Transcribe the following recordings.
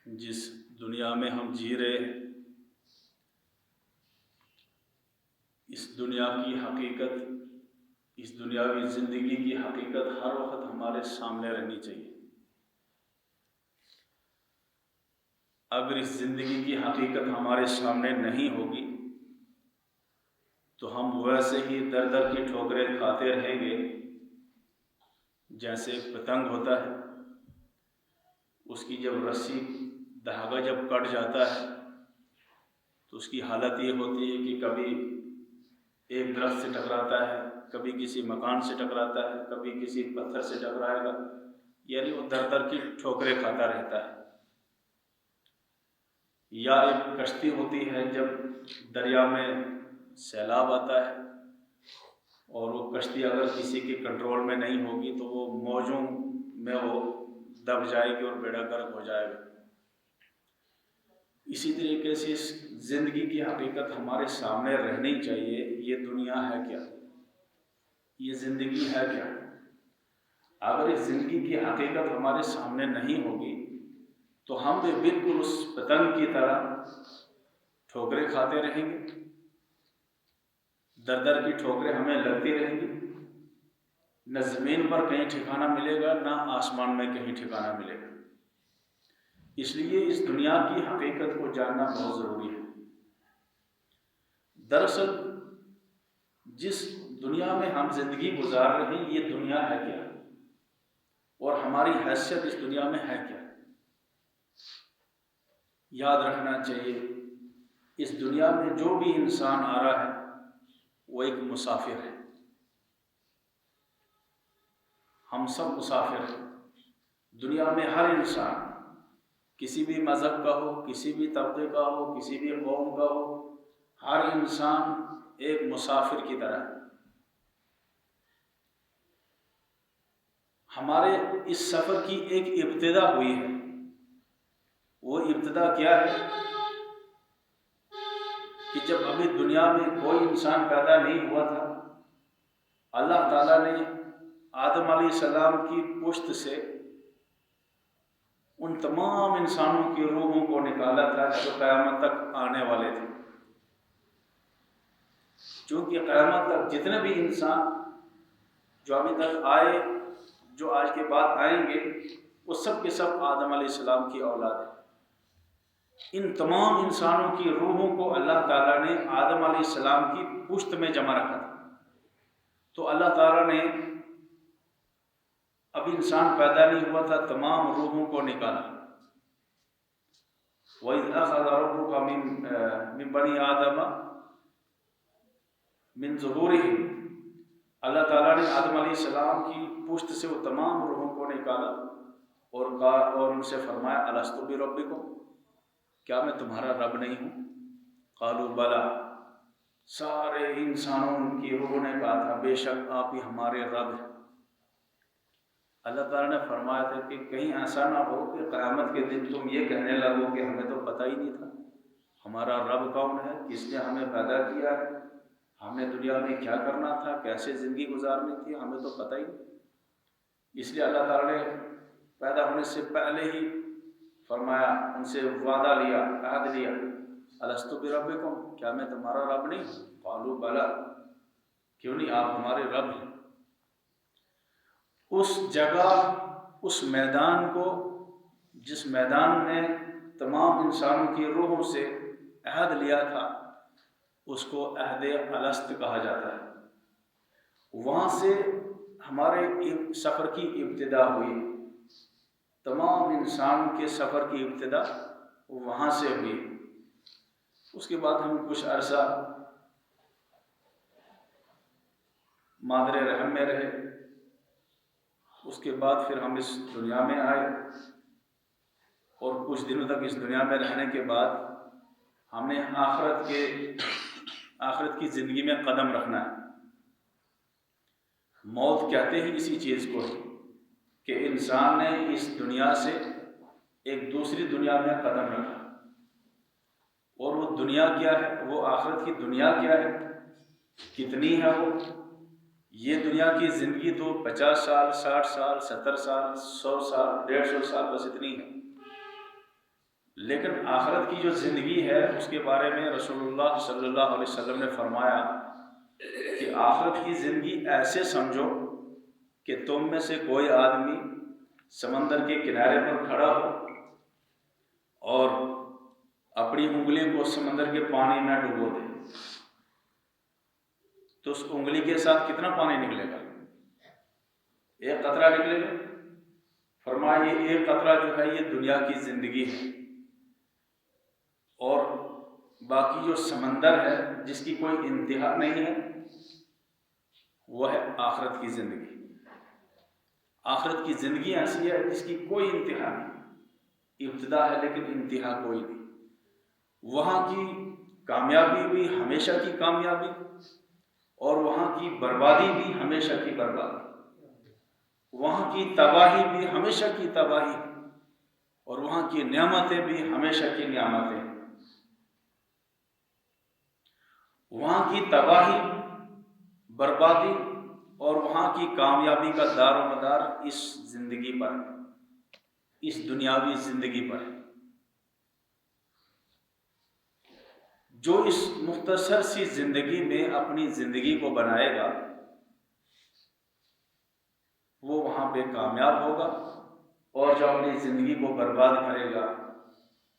جس دنیا میں ہم جی رہے ہیں، اس دنیا کی حقیقت، اس دنیاوی زندگی کی حقیقت ہر وقت ہمارے سامنے رہنی چاہیے۔ اگر اس زندگی کی حقیقت ہمارے سامنے نہیں ہوگی تو ہم ویسے ہی در در کی ٹھوکریں کھاتے رہیں گے۔ جیسے ایک پتنگ ہوتا ہے، اس کی جب رسی دھاگا جب کٹ جاتا ہے تو اس کی حالت یہ ہوتی ہے کہ کبھی ایک درخت سے ٹکراتا ہے، کبھی کسی مکان سے ٹکراتا ہے، کبھی کسی پتھر سے ٹکرائے گا، یعنی وہ در در کی ٹھوکریں کھاتا رہتا ہے۔ یا ایک کشتی ہوتی ہے، جب دریا میں سیلاب آتا ہے اور وہ کشتی اگر کسی کے کنٹرول میں نہیں ہوگی تو وہ موجوں میں وہ دب جائے گی اور بیڑا غرق ہو جائے گا۔ اسی طریقے سے اس زندگی کی حقیقت ہمارے سامنے رہنی چاہیے۔ یہ دنیا ہے کیا؟ یہ زندگی ہے کیا؟ اگر اس زندگی کی حقیقت ہمارے سامنے نہیں ہوگی تو ہم بھی بالکل اس پتنگ کی طرح ٹھوکریں کھاتے رہیں گے، در در کی ٹھوکریں ہمیں لگتی رہیں گی، نہ زمین پر کہیں ٹھکانہ ملے گا، نہ آسمان میں کہیں ٹھکانہ ملے گا۔ اس لیے اس دنیا کی حقیقت کو جاننا بہت ضروری ہے۔ دراصل جس دنیا میں ہم زندگی گزار رہے ہیں، یہ دنیا ہے کیا اور ہماری حیثیت اس دنیا میں ہے کیا؟ یاد رکھنا چاہیے، اس دنیا میں جو بھی انسان آ رہا ہے وہ ایک مسافر ہے۔ ہم سب مسافر ہیں۔ دنیا میں ہر انسان، کسی بھی مذہب کا ہو، کسی بھی طبقے کا ہو، کسی بھی قوم کا ہو، ہر انسان ایک مسافر کی طرح ہے۔ ہمارے اس سفر کی ایک ابتدا ہوئی ہے۔ وہ ابتدا کیا ہے کہ جب ابھی دنیا میں کوئی انسان پیدا نہیں ہوا تھا، اللہ تعالیٰ نے آدم علیہ السلام کی پشت سے ان تمام انسانوں کی روحوں کو نکالا تھا جو قیامت تک آنے والے تھے۔ چونکہ قیامت تک جتنے بھی انسان جو ابھی تک آئے، جو آج کے بعد آئیں گے، وہ سب کے سب آدم علیہ السلام کی اولاد ہیں۔ ان تمام انسانوں کی روحوں کو اللہ تعالیٰ نے آدم علیہ السلام کی پشت میں جمع رکھا تھا۔ تو اللہ تعالیٰ نے اب انسان پیدا نہیں ہوا تھا، تمام روحوں کو نکالا۔ وَإِذْ أَخَذَ رَبُّكَ مِن بَنِي آدَمَ مِن ظُهُورِهِمْ، اللہ تعالیٰ نے آدم علیہ السلام کی پشت سے وہ تمام روحوں کو نکالا اور ان سے فرمایا أَلَسْتُ بِرَبِّكُمْ، کیا میں تمہارا رب نہیں ہوں؟ قالوا بلا، سارے انسانوں کی روحوں نے کہا تھا بے شک آپ ہی ہمارے رب ہیں۔ اللہ تعالیٰ نے فرمایا تھا کہ کہیں ایسا نہ ہو کہ قیامت کے دن تم یہ کہنے لگو کہ ہمیں تو پتہ ہی نہیں تھا ہمارا رب کون ہے، کس نے ہمیں پیدا کیا ہے، ہمیں دنیا میں کیا کرنا تھا، کیسے زندگی گزارنی تھی، ہمیں تو پتہ ہی نہیں۔ اس لیے اللہ تعالیٰ نے پیدا ہونے سے پہلے ہی فرمایا، ان سے وعدہ لیا، عہد لیا، الستو بربکم، کیا میں تمہارا رب نہیں ہوں؟ قالوا بلا، کیوں نہیں، آپ ہمارے رب ہیں۔ اس جگہ، اس میدان کو، جس میدان میں تمام انسانوں کی روحوں سے عہد لیا تھا، اس کو عہد الست کہا جاتا ہے۔ وہاں سے ہمارے سفر کی ابتدا ہوئی، تمام انسان کے سفر کی ابتدا وہاں سے ہوئی۔ اس کے بعد ہم کچھ عرصہ مادر رحم میں رہے، اس کے بعد پھر ہم اس دنیا میں آئے، اور کچھ دنوں تک اس دنیا میں رہنے کے بعد ہم نے آخرت کی زندگی میں قدم رکھنا ہے۔ موت کہتے ہی اسی چیز کو ہے کہ انسان نے اس دنیا سے ایک دوسری دنیا میں قدم رکھا، اور وہ دنیا کیا ہے، وہ آخرت کی دنیا کیا ہے، کتنی ہے وہ؟ یہ دنیا کی زندگی تو 50 سال، 60 سال، 70 سال، 100 سال، 150 سال، بس اتنی ہے۔ لیکن آخرت کی جو زندگی ہے اس کے بارے میں رسول اللہ صلی اللہ علیہ وسلم نے فرمایا کہ آخرت کی زندگی ایسے سمجھو کہ تم میں سے کوئی آدمی سمندر کے کنارے پر کھڑا ہو اور اپنی انگلی کو سمندر کے پانی میں ڈبو دے، تو اس انگلی کے ساتھ کتنا پانی نکلے گا؟ ایک قطرہ نکلے گا۔ فرمایا یہ ایک قطرہ جو ہے یہ دنیا کی زندگی ہے، اور باقی جو سمندر ہے جس کی کوئی انتہا نہیں ہے وہ ہے آخرت کی زندگی۔ آخرت کی زندگی ایسی ہے جس کی کوئی انتہا نہیں، ابتدا ہے لیکن انتہا کوئی نہیں۔ وہاں کی کامیابی بھی ہمیشہ کی کامیابی، اور وہاں کی بربادی بھی ہمیشہ کی بربادی، وہاں کی تباہی بھی ہمیشہ کی تباہی، اور وہاں کی نعمتیں بھی ہمیشہ کی نعمتیں۔ وہاں کی تباہی، بربادی اور وہاں کی کامیابی کا دار و مدار اس زندگی پر ہے، اس دنیاوی زندگی پر ہے۔ جو اس مختصر سی زندگی میں اپنی زندگی کو بنائے گا وہ وہاں پہ کامیاب ہوگا، اور جو اپنی زندگی کو برباد کرے گا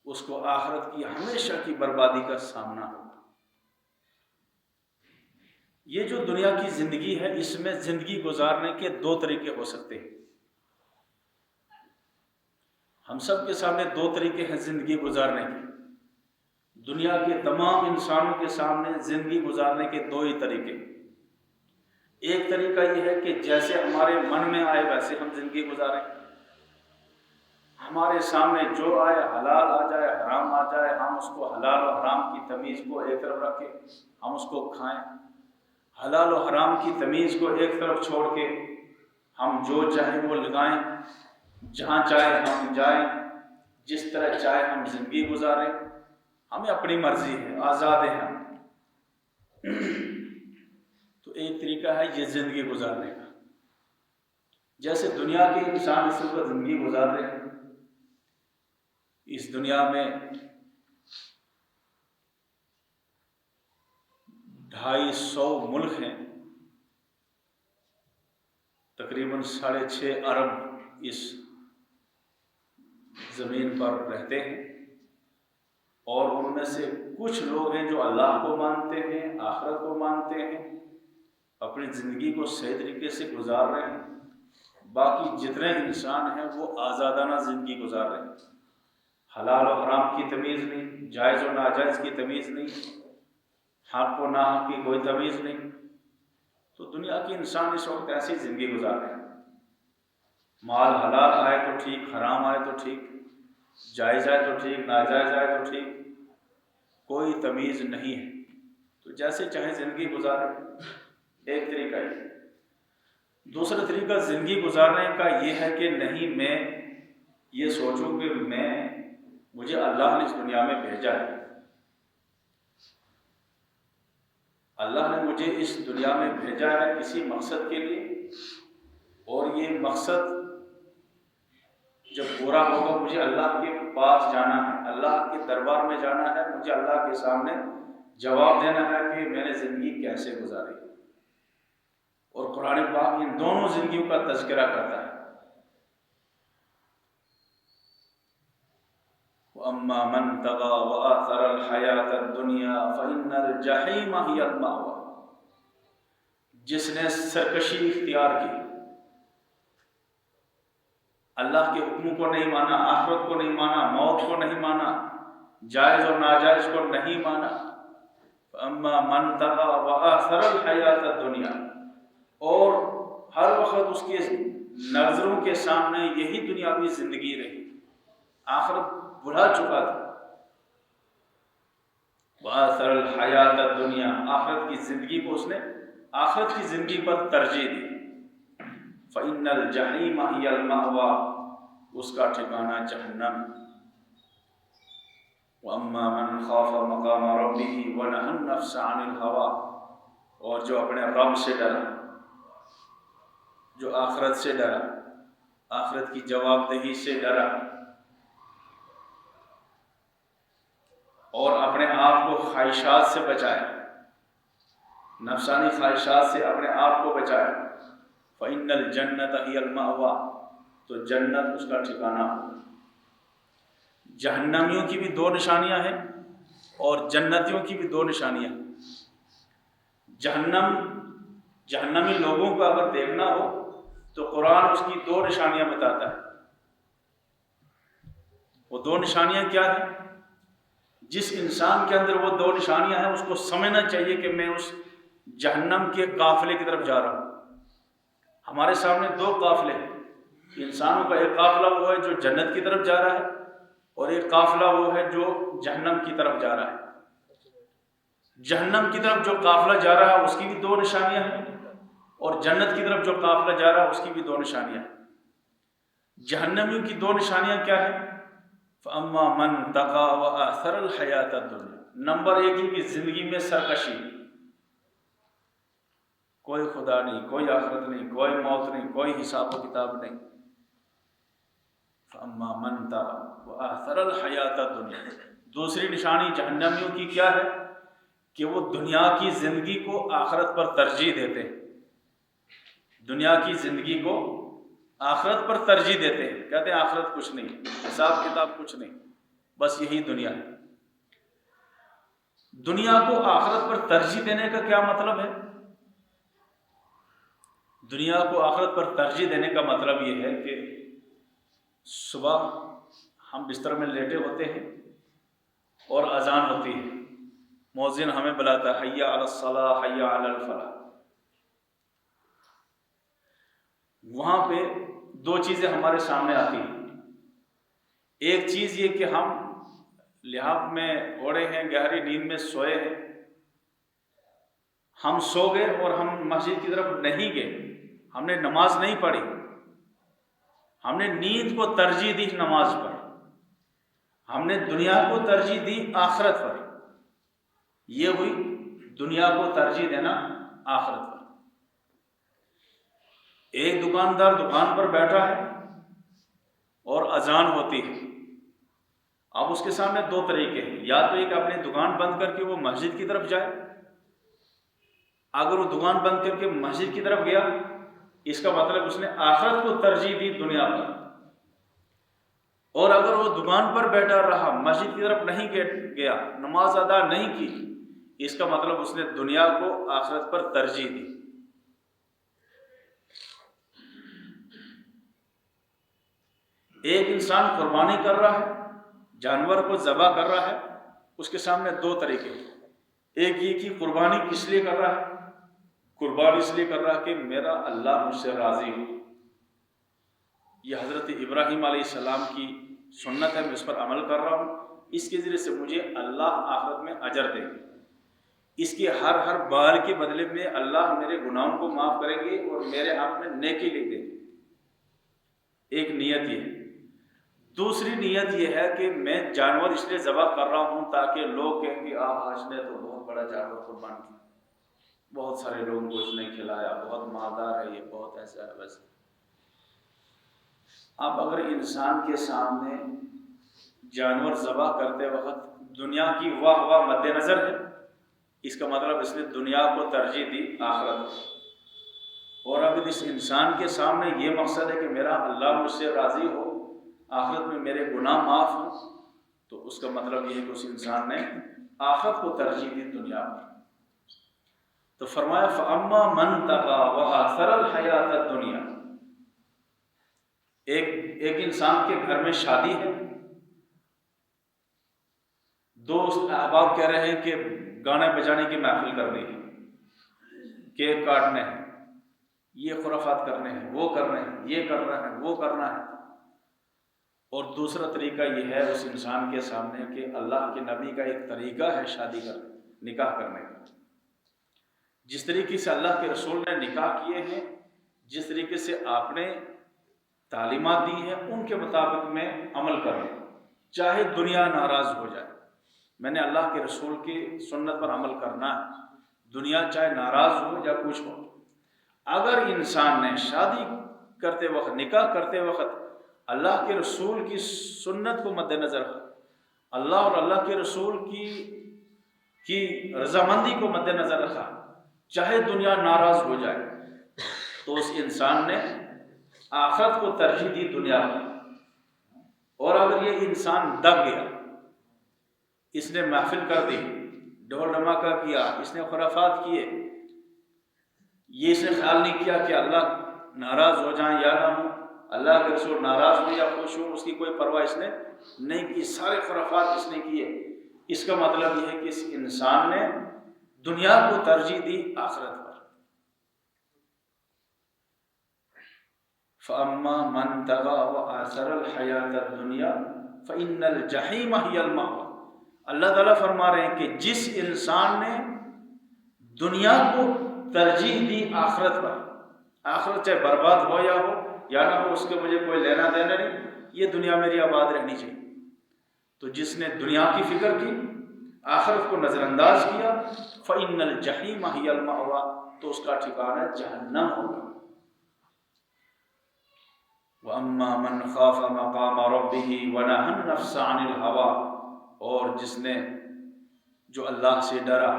اس کو آخرت کی ہمیشہ کی بربادی کا سامنا ہوگا۔ یہ جو دنیا کی زندگی ہے اس میں زندگی گزارنے کے دو طریقے ہو سکتے ہیں۔ ہم سب کے سامنے دو طریقے ہیں زندگی گزارنے کے۔ دنیا کے تمام انسانوں کے سامنے زندگی گزارنے کے دو ہی طریقے۔ ایک طریقہ یہ ہے کہ جیسے ہمارے من میں آئے ویسے ہم زندگی گزاریں، ہمارے سامنے جو آئے، حلال آ جائے حرام آ جائے، ہم اس کو حلال و حرام کی تمیز کو ایک طرف رکھیں، ہم اس کو کھائیں، حلال و حرام کی تمیز کو ایک طرف چھوڑ کے ہم جو چاہیں وہ لگائیں، جہاں چاہے ہم جائیں، جس طرح چاہے ہم زندگی گزاریں، ہمیں اپنی مرضی ہے، آزاد ہیں ہم۔ تو ایک طریقہ ہے یہ زندگی گزارنے کا، جیسے دنیا کے انسان اس وقت زندگی گزار رہے ہیں۔ اس دنیا میں 250 ملک ہیں، تقریباً 6.5 ارب اس زمین پر رہتے ہیں، اور ان میں سے کچھ لوگ ہیں جو اللہ کو مانتے ہیں، آخرت کو مانتے ہیں، اپنی زندگی کو صحیح طریقے سے گزار رہے ہیں۔ باقی جتنے انسان ہیں وہ آزادانہ زندگی گزار رہے ہیں، حلال و حرام کی تمیز نہیں، جائز و ناجائز کی تمیز نہیں، حق و ناحق کی کوئی تمیز نہیں۔ تو دنیا کے انسان اس وقت ایسی زندگی گزار رہے ہیں، مال حلال آئے تو ٹھیک، حرام آئے تو ٹھیک، جائز آئے تو ٹھیک، ناجائز آئے تو ٹھیک، کوئی تمیز نہیں ہے، تو جیسے چاہے زندگی گزارے۔ ایک طریقہ یہ۔ دوسرا طریقہ زندگی گزارنے کا یہ ہے کہ نہیں، میں یہ سوچوں کہ مجھے اللہ نے اس دنیا میں بھیجا ہے، اللہ نے مجھے اس دنیا میں بھیجا ہے کسی مقصد کے لیے، اور یہ مقصد جب پورا ہوگا مجھے اللہ کے پاس جانا ہے، اللہ کے دربار میں جانا ہے، مجھے اللہ کے سامنے جواب دینا ہے کہ میں نے زندگی کیسے گزاری۔ اور قرآن پاک ان دونوں زندگیوں کا تذکرہ کرتا ہے۔ وَأَمَّا مَنْ طَغَىٰ وَآثَرَ الْحَيَاةَ الدُّنْيَا فَإِنَّ الْجَحِيمَ هِيَ الْمَأْوَىٰ۔ جس نے سرکشی اختیار کی، اللہ کے حکم کو نہیں مانا، آخرت کو نہیں مانا، موت کو نہیں مانا، جائز اور ناجائز کو نہیں مانا، فَأَمَّا مَنْ طَغَىٰ وَآثَرَ الْحَيَاةَ الدُّنْيَا، اور ہر وقت اس کے نظروں کے سامنے یہی دنیاوی زندگی رہی، آخرت بھلا چکا تھا۔ وآثر الحیات الدنیا، آخرت کی زندگی کو اس نے آخرت کی زندگی پر ترجیح دی۔ فإن الجحیم ہی المأویٰ، اس کا ٹھکانہ جہنم۔ وأما من خاف مقام ربہ ونہى النفس عن الہویٰ، اور جو اپنے رب سے ڈرا، جو آخرت سے ڈرا، آخرت کی جواب دہی سے ڈرا، اور اپنے آپ کو خواہشات سے بچائے، نفسانی خواہشات سے اپنے آپ کو بچائے۔ فَإِنَّ الْجَنَّةَ هِيَ الْمَأْوَىٰ، تو جنت اس کا ٹھکانہ ہو۔ جہنمیوں کی بھی دو نشانیاں ہیں اور جنتیوں کی بھی دو نشانیاں ہیں۔ جہنمی لوگوں کو اگر دیکھنا ہو تو قرآن اس کی دو نشانیاں بتاتا ہے۔ وہ دو نشانیاں کیا ہیں؟ جس انسان کے اندر وہ دو نشانیاں ہیں اس کو سمجھنا چاہیے کہ میں اس جہنم کے قافلے کی طرف جا رہا ہوں۔ ہمارے سامنے دو قافلے ہیں، انسانوں کا ایک قافلہ وہ ہے جو جنت کی طرف جا رہا ہے، اور ایک قافلہ وہ ہے جو جہنم کی طرف جا رہا ہے۔ جہنم کی طرف جو قافلہ جا رہا ہے اس کی بھی دو نشانیاں ہیں، اور جنت کی طرف جو قافلہ جا رہا ہے اس کی بھی دو نشانیاں ہیں۔ جہنمیوں کی دو نشانیاں کیا ہیں؟ فَأَمَّا مَنْ طَغَىٰ وَآثَرَ الْحَيَاةَ الدُّنْيَا، نمبر ایک ہی کہ زندگی میں سرکشی، کوئی خدا نہیں، کوئی آخرت نہیں، کوئی موت نہیں، کوئی حساب و کتاب نہیں۔ فَأَمَّا مَنْ طَغَىٰ وَآثَرَ الْحَيَاةَ الدُّنْيَا، دوسری نشانی جہنمیوں کی کیا ہے کہ وہ دنیا کی زندگی کو آخرت پر ترجیح دیتے ہیں۔ دنیا کی زندگی کو آخرت پر ترجیح دیتے ہیں، کہتے ہیں آخرت کچھ نہیں، حساب کتاب کچھ نہیں، بس یہی دنیا ہے۔ دنیا کو آخرت پر ترجیح دینے کا کیا مطلب ہے؟ دنیا کو آخرت پر ترجیح دینے کا مطلب یہ ہے کہ صبح ہم بستر میں لیٹے ہوتے ہیں اور اذان ہوتی ہے، مؤذن ہمیں بلاتا ہے حی علی الصلاۃ حی علی الفلاح۔ وہاں پہ دو چیزیں ہمارے سامنے آتی ہیں۔ ایک چیز یہ کہ ہم لحاف میں اوڑے ہیں، گہری نیند میں سوئے ہیں، ہم سو گئے اور ہم مسجد کی طرف نہیں گئے، ہم نے نماز نہیں پڑھی، ہم نے نیند کو ترجیح دی نماز پر، ہم نے دنیا کو ترجیح دی آخرت پر۔ یہ ہوئی دنیا کو ترجیح دینا آخرت پر۔ ایک دکاندار دکان پر بیٹھا ہے اور اذان ہوتی ہے، اب اس کے سامنے دو طریقے ہیں، یا تو ایک اپنی دکان بند کر کے وہ مسجد کی طرف جائے، اگر وہ دکان بند کر کے مسجد کی طرف گیا اس کا مطلب اس نے آخرت کو ترجیح دی دنیا پر، اور اگر وہ دکان پر بیٹھا رہا مسجد کی طرف نہیں گیا، نماز ادا نہیں کی، اس کا مطلب اس نے دنیا کو آخرت پر ترجیح دی۔ ایک انسان قربانی کر رہا ہے، جانور کو ذبح کر رہا ہے، اس کے سامنے دو طریقے ہیں۔ ایک یہ کہ قربانی کس لیے کر رہا ہے؟ قربانی اس لیے کر رہا ہے کہ میرا اللہ مجھ سے راضی ہو۔ یہ حضرت ابراہیم علیہ السلام کی سنت ہے، میں اس پر عمل کر رہا ہوں، اس کے ذریعے سے مجھے اللہ آخرت میں اجر دیں گے، اس کے ہر بال کے بدلے میں اللہ میرے گناہوں کو معاف کریں گے اور میرے حق میں نیکی لکھ دیں گے۔ ایک نیت یہ ہے۔ دوسری نیت یہ ہے کہ میں جانور اس لیے ذبح کر رہا ہوں تاکہ لوگ کہیں کہ حاج نے تو بہت بڑا جانور قربان کیا، بہت سارے لوگوں کو اس نے کھلایا، بہت مالدار ہے، یہ بہت ایسا ہے ویسا۔ اب اگر انسان کے سامنے جانور ذبح کرتے وقت دنیا کی واہ مد نظر ہے، اس کا مطلب اس نے دنیا کو ترجیح دی آخرت، اور اگر اس انسان کے سامنے یہ مقصد ہے کہ میرا اللہ مجھ سے راضی ہو، آخرت میں میرے گناہ معاف ہوں، تو اس کا مطلب یہ ہے کہ اس انسان نے آخرت کو ترجیح دی دنیا پر۔ تو فرمایا فَأَمَّا مَنْ طَغَىٰ وَآثَرَ الْحَيَاةَ الدُّنْيَا، ایک انسان کے گھر میں شادی ہے، دوست احباب کہہ رہے ہیں کہ گانے بجانے کی محفل کرنی ہے، کیک کاٹنے ہیں، یہ خرافات کرنے ہیں، وہ کرنے ہیں، یہ کرنا ہے، وہ کرنا ہے۔ اور دوسرا طریقہ یہ ہے اس انسان کے سامنے کہ اللہ کے نبی کا ایک طریقہ ہے شادی کرنے، نکاح کرنے کا، جس طریقے سے اللہ کے رسول نے نکاح کیے ہیں، جس طریقے سے آپ نے تعلیمات دی ہیں، ان کے مطابق میں عمل کریں، چاہے دنیا ناراض ہو جائے۔ میں نے اللہ کے رسول کی سنت پر عمل کرنا ہے، دنیا چاہے ناراض ہو یا کچھ ہو۔ اگر انسان نے شادی کرتے وقت، نکاح کرتے وقت اللہ کے رسول کی سنت کو مد نظر اللہ اور اللہ کے رسول کی رضامندی کو مد نظر رکھا، چاہے دنیا ناراض ہو جائے، تو اس انسان نے آخرت کو ترجیح دی دنیا کو۔ اور اگر یہ انسان دب گیا، اس نے محفل کر دی، ڈھول ڈماکہ کیا، اس نے خرافات کیے، یہ اس نے خیال نہیں کیا کہ اللہ ناراض ہو جائیں یا نہ ہو، اللہ کے رسول ناراض ہو یا خوش ہو، اس کی کوئی پرواہ اس نے نہیں کی، سارے خرافات اس نے کیے، اس کا مطلب یہ ہے کہ اس انسان نے دنیا کو ترجیح دی آخرت پر۔ فَأَمَّا مَنْ طَغَىٰ وَآثَرَ الْحَيَاةَ الدُّنْيَا فَإِنَّ الْجَحِيمَ هِيَ الْمَأْوَىٰ۔ اللہ تعالیٰ فرما رہے ہیں کہ جس انسان نے دنیا کو ترجیح دی آخرت پر، آخرت چاہے برباد ہو یا نہ ہو، اس کے مجھے کوئی لینا دینا نہیں، یہ دنیا میری آباد رہنی چاہیے، تو جس نے دنیا کی فکر کی، آخرت کو نظر انداز کیا، فَإِنَّ الْجَحِيمَ هِيَ الْمَأْوَىٰ، تو اس کا ٹھکانہ جہنم ہوگا۔ وَأَمَّا مَنْ خَافَ مَقَامَ رَبِّهِ وَنَهَى النَّفْسَ عَنِ الْهَوَىٰ، اور جس نے جو اللہ سے ڈرا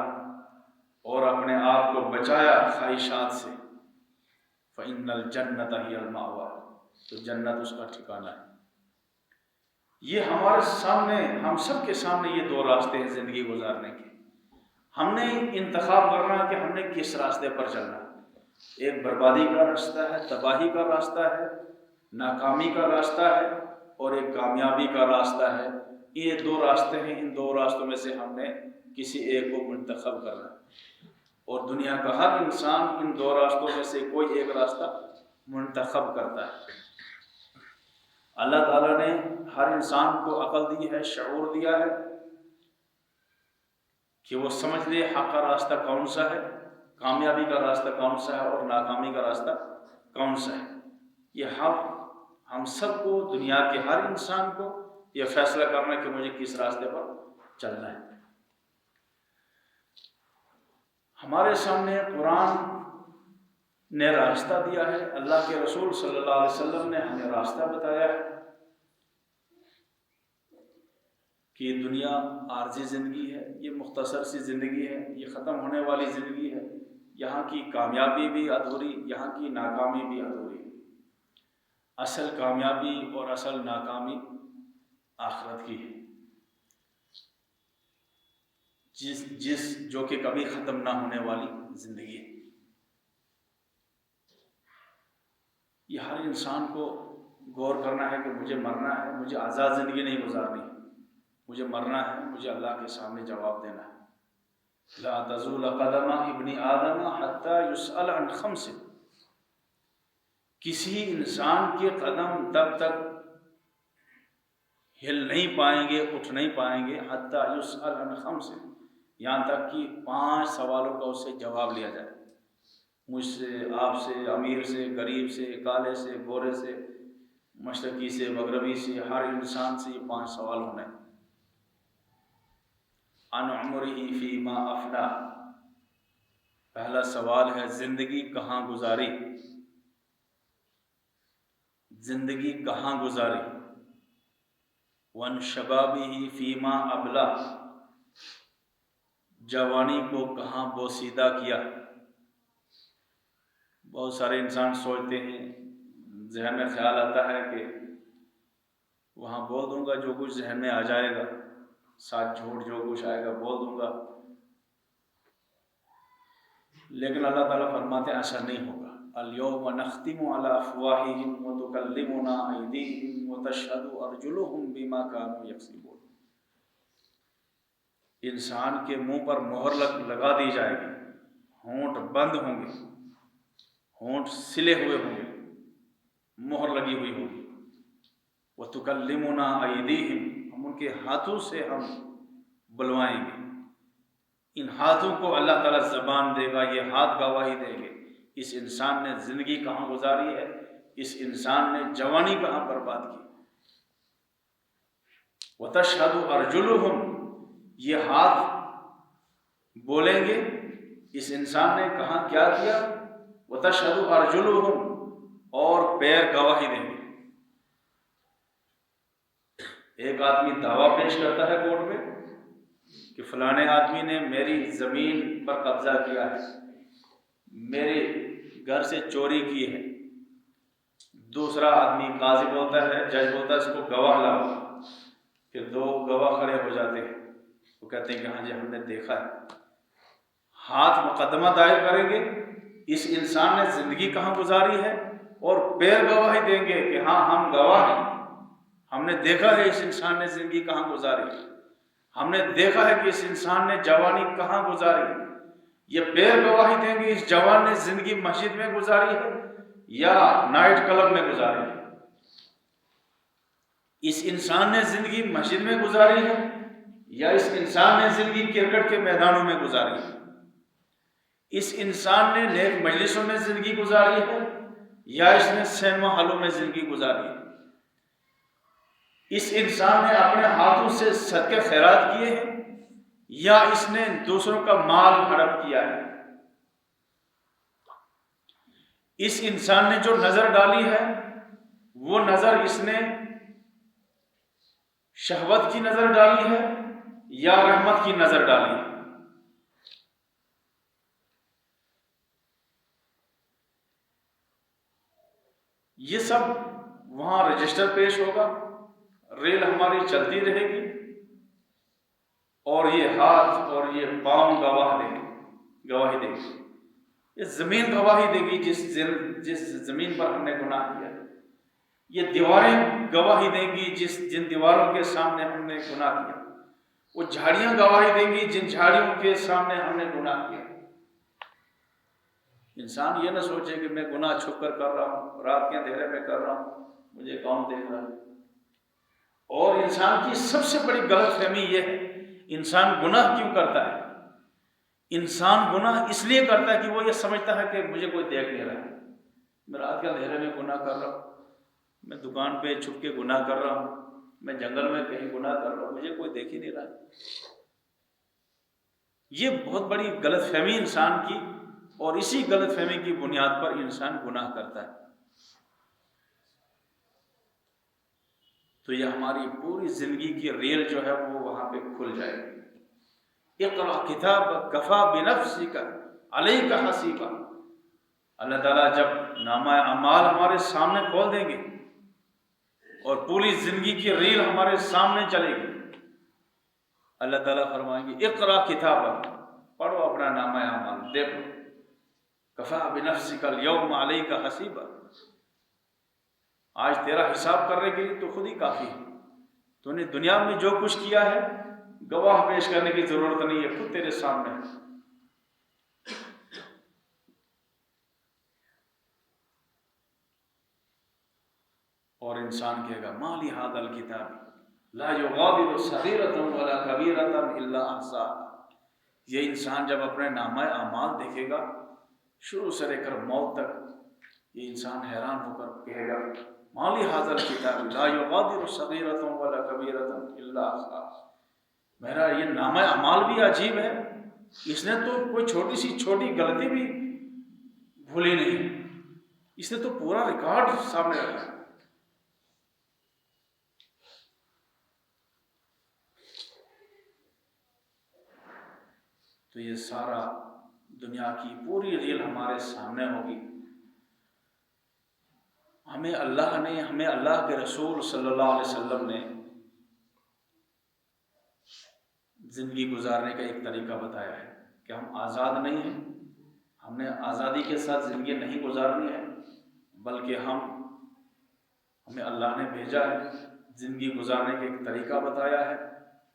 اور اپنے آپ کو بچایا خواہشات سے، فَإِنَّ الْجَنَّةَ هِيَ الْمَأْوَىٰ، تو جنت اس کا ٹھکانہ ہے۔ یہ ہمارے سامنے، ہم سب کے سامنے یہ دو راستے ہیں زندگی گزارنے کے، ہم نے انتخاب کرنا کہ ہم نے کس راستے پر چلنا ہے۔ ایک بربادی کا راستہ ہے، تباہی کا راستہ ہے، ناکامی کا راستہ ہے، اور ایک کامیابی کا راستہ ہے۔ یہ دو راستے ہیں، ان دو راستوں میں سے ہم نے کسی ایک کو منتخب کرنا ہے، اور دنیا کا ہر انسان ان دو راستوں میں سے کوئی ایک راستہ منتخب کرتا ہے۔ اللہ تعالیٰ نے ہر انسان کو عقل دی ہے، شعور دیا ہے کہ وہ سمجھ لے حق کا راستہ کون سا ہے، کامیابی کا راستہ کون سا ہے، اور ناکامی کا راستہ کون سا ہے۔ یہ حق ہم سب کو، دنیا کے ہر انسان کو یہ فیصلہ کرنا کہ مجھے کس راستے پر چلنا ہے۔ ہمارے سامنے قرآن نے راستہ دیا ہے، اللہ کے رسول صلی اللہ علیہ وسلم نے ہمیں راستہ بتایا ہے کہ یہ دنیا عارضی زندگی ہے، یہ مختصر سی زندگی ہے، یہ ختم ہونے والی زندگی ہے، یہاں کی کامیابی بھی ادھوری، یہاں کی ناکامی بھی ادھوری، اصل کامیابی اور اصل ناکامی آخرت کی ہے، جو کہ کبھی ختم نہ ہونے والی زندگی ہے۔ یہ ہر انسان کو غور کرنا ہے کہ مجھے مرنا ہے، مجھے آزاد زندگی نہیں گزارنی ہے، مجھے مرنا ہے، مجھے اللہ کے سامنے جواب دینا ہے۔ لا تزول قدم ابن آدم حتی یسأل عن خمس، کسی انسان کے قدم تب تک ہل نہیں پائیں گے، اٹھ نہیں پائیں گے، حتی یسأل عن خمس، یہاں تک کہ 5 سوالوں کا اس سے جواب لیا جائے، مجھ سے، آپ سے، امیر سے، غریب سے، کالے سے، گورے سے، مشرقی سے، مغربی سے، ہر انسان سے یہ 5 سوال ہونے۔ عن عمرہ فیما افنا، پہلا سوال ہے زندگی کہاں گزاری، زندگی کہاں گزاری۔ وعن شبابہ فیما ابلا، جوانی کو کہاں بوسیدہ کیا۔ بہت سارے انسان سوچتے ہیں، ذہن میں خیال آتا ہے کہ وہاں بول دوں گا جو کچھ ذہن میں آ جائے گا، ساتھ جھوٹ جو کچھ آئے گا بول دوں گا، لیکن اللہ تعالیٰ فرماتے ہیں ایسا نہیں ہوگا۔ الیوم نختم علی افواہہم وتکلمنا ایدیہم وتشہد ارجلہم بما کانوا یکسبون، انسان کے منہ پر مہر لگا دی جائے گی، ہونٹ بند ہوں گے، ہونٹ سلے ہوئے ہوں گے، مہر لگی ہوئی ہوگی۔ وتکلمنا ایدیہم، ہم ان کے ہاتھوں سے ہم بلوائیں گے، ان ہاتھوں کو اللہ تعالیٰ زبان دے گا، یہ ہاتھ گواہی دیں گے اس انسان نے زندگی کہاں گزاری ہے، اس انسان نے جوانی کہاں برباد کی۔ وتشہد ارجلہم، یہ ہاتھ بولیں گے اس انسان نے کہاں کیا کیا۔ وتشہد ارجلہم، اور پیر گواہی دیں گے۔ ایک آدمی دعویٰ پیش کرتا ہے کورٹ میں کہ فلانے آدمی نے میری زمین پر قبضہ کیا ہے، میرے گھر سے چوری کی ہے۔ دوسرا آدمی قاضی بولتا ہے، جج بولتا ہے اس کو گواہ لاؤ، پھر دو گواہ کھڑے ہو جاتے ہیں، وہ کہتے ہیں کہ ہاں جی ہم نے دیکھا ہے۔ ہاتھ مقدمہ دائر کریں گے اس انسان نے زندگی کہاں گزاری ہے، اور پیر گواہی دیں گے کہ ہاں ہم گواہ ہیں، ہم نے دیکھا ہے اس انسان نے زندگی کہاں گزاری، ہم نے دیکھا ہے کہ اس انسان نے جوانی کہاں گزاری۔ یہ پیر گواہی دیں گے اس جوان نے زندگی مسجد میں گزاری ہے یا نائٹ کلب میں گزاری ہے، اس انسان نے زندگی مسجد میں گزاری ہے یا اس انسان نے زندگی کرکٹ کے میدانوں میں گزاری ہے، اس انسان نے نیک مجلسوں میں زندگی گزاری ہے یا اس نے سینما ہالوں میں زندگی گزاری ہے، اس انسان نے اپنے ہاتھوں سے صدقے خیرات کیے ہیں یا اس نے دوسروں کا مال ہڑپ کیا ہے، اس انسان نے جو نظر ڈالی ہے وہ نظر اس نے شہوت کی نظر ڈالی ہے یا رحمت کی نظر ڈالی ہے۔ یہ سب وہاں رجسٹر پیش ہوگا، ریل ہماری چلتی رہے گی، اور یہ ہاتھ اور یہ پاؤں گواہی دے گی، یہ زمین گواہی دے گی جس زمین پر ہم نے گناہ کیا، یہ دیواریں گواہی دیں گی جن دیواروں کے سامنے ہم نے گناہ کیا، وہ جھاڑیاں گواہی دیں گی جن جھاڑیوں کے سامنے ہم نے گناہ کیا۔ انسان یہ نہ سوچے کہ میں گناہ چھپ کر کر رہا ہوں، رات کے اندھیرے میں کر رہا ہوں، مجھے کون دیکھ رہا ہے۔ اور انسان کی سب سے بڑی غلط فہمی یہ ہے، انسان گناہ کیوں کرتا ہے؟ انسان گناہ اس لیے کرتا ہے کہ وہ یہ سمجھتا ہے کہ مجھے کوئی دیکھ نہیں رہا ہے، میں رات کے اندھیرے میں گناہ کر رہا ہوں، میں دکان پہ چھپ کے گناہ کر رہا ہوں، میں جنگل میں کہیں گناہ کر رہا ہوں، مجھے کوئی دیکھ ہی نہیں رہا ہے۔ یہ بہت بڑی غلط فہمی انسان کی، اور اسی غلط فہمی کی بنیاد پر انسان گناہ کرتا ہے۔ تو یہ ہماری پوری زندگی کی ریل جو ہے وہ وہاں پہ کھل جائے گی۔ اقرأ کتابک کفی بنفسک علیک حسیبا، اللہ تعالیٰ جب نامہ اعمال ہمارے سامنے کھول دیں گے اور پوری زندگی کی ریل ہمارے سامنے چلے گی، اللہ تعالیٰ فرمائیں گے اقرأ کتابک، پڑھو اپنا نامہ اعمال، دیکھو، کفی بنفسک اليوم علیک حسیبا، آج تیرا حساب کرنے کے لیے تو خود ہی کافی ہے، تو نے دنیا میں جو کچھ کیا ہے گواہ پیش کرنے کی ضرورت نہیں ہے، خود تیرے سامنے ہے۔ اور انسان کہے گا ما لہذا الکتاب لا یغادر صغیرۃ ولا کبیرۃ الا احصاها، یہ انسان جب اپنے نامہ اعمال دیکھے گا شروع سے لے کر موت تک، یہ انسان حیران ہو کر کہے گا ما لہذا الکتاب لا یغادر صغیرۃ ولا کبیرۃ الا احصاها، میرا یہ نامہ اعمال بھی عجیب ہے، اس نے تو کوئی چھوٹی سی چھوٹی غلطی بھی بھولی نہیں، اس نے تو پورا ریکارڈ سامنے رکھا ہے۔ تو یہ سارا دنیا کی پوری ریل ہمارے سامنے ہوگی، ہمیں اللہ کے رسول صلی اللہ علیہ وسلم نے زندگی گزارنے کا ایک طریقہ بتایا ہے کہ ہم آزاد نہیں ہیں، ہم نے آزادی کے ساتھ زندگی نہیں گزارنی ہے، بلکہ ہمیں اللہ نے بھیجا ہے، زندگی گزارنے کا ایک طریقہ بتایا ہے،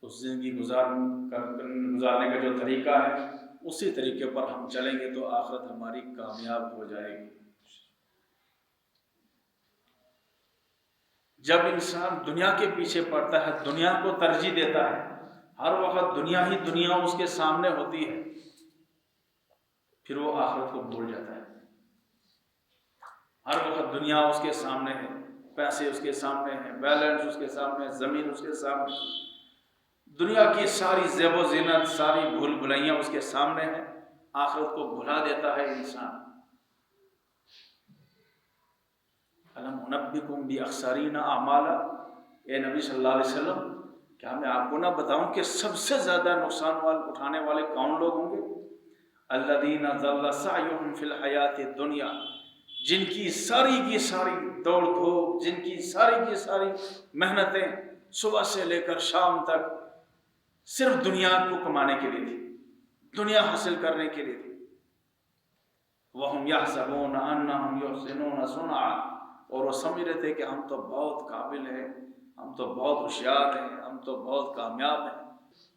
اس زندگی گزارنے کا جو طریقہ ہے اسی طریقے پر ہم چلیں گے تو آخرت ہماری کامیاب ہو جائے گی۔ جب انسان دنیا کے پیچھے پڑتا ہے، دنیا کو ترجیح دیتا ہے، ہر وقت دنیا ہی دنیا اس کے سامنے ہوتی ہے، پھر وہ آخرت کو بھول جاتا ہے۔ ہر وقت دنیا اس کے سامنے ہے، پیسے اس کے سامنے ہیں، بیلنس اس کے سامنے، زمین اس کے سامنے، دنیا کی ساری زیب و زینت، ساری بھول بھلائیاں اس کے سامنے ہیں، آخرت کو بھلا دیتا ہے انسان۔ الم انبئکم باخسرین اعمالا، اے نبی صلی اللہ علیہ وسلم، کیا میں آپ کو نہ بتاؤں کہ سب سے زیادہ نقصان اٹھانے والے کون لوگ ہوں گے؟ الذین ضل سعیہم فی الحیات الدنیا، جن کی ساری دوڑ دھوپ، جن کی ساری محنتیں صبح سے لے کر شام تک صرف دنیا کو کمانے کے لیے تھی، دنیا حاصل کرنے کے لیے تھی۔ وَهُمْ يَحْسَبُونَ أَنَّهُمْ يُحْسِنُونَ صُنْعًا، اور وہ سمجھ رہے تھے کہ ہم تو بہت قابل ہیں، ہم تو بہت ہوشیار ہیں، ہم تو بہت کامیاب ہیں۔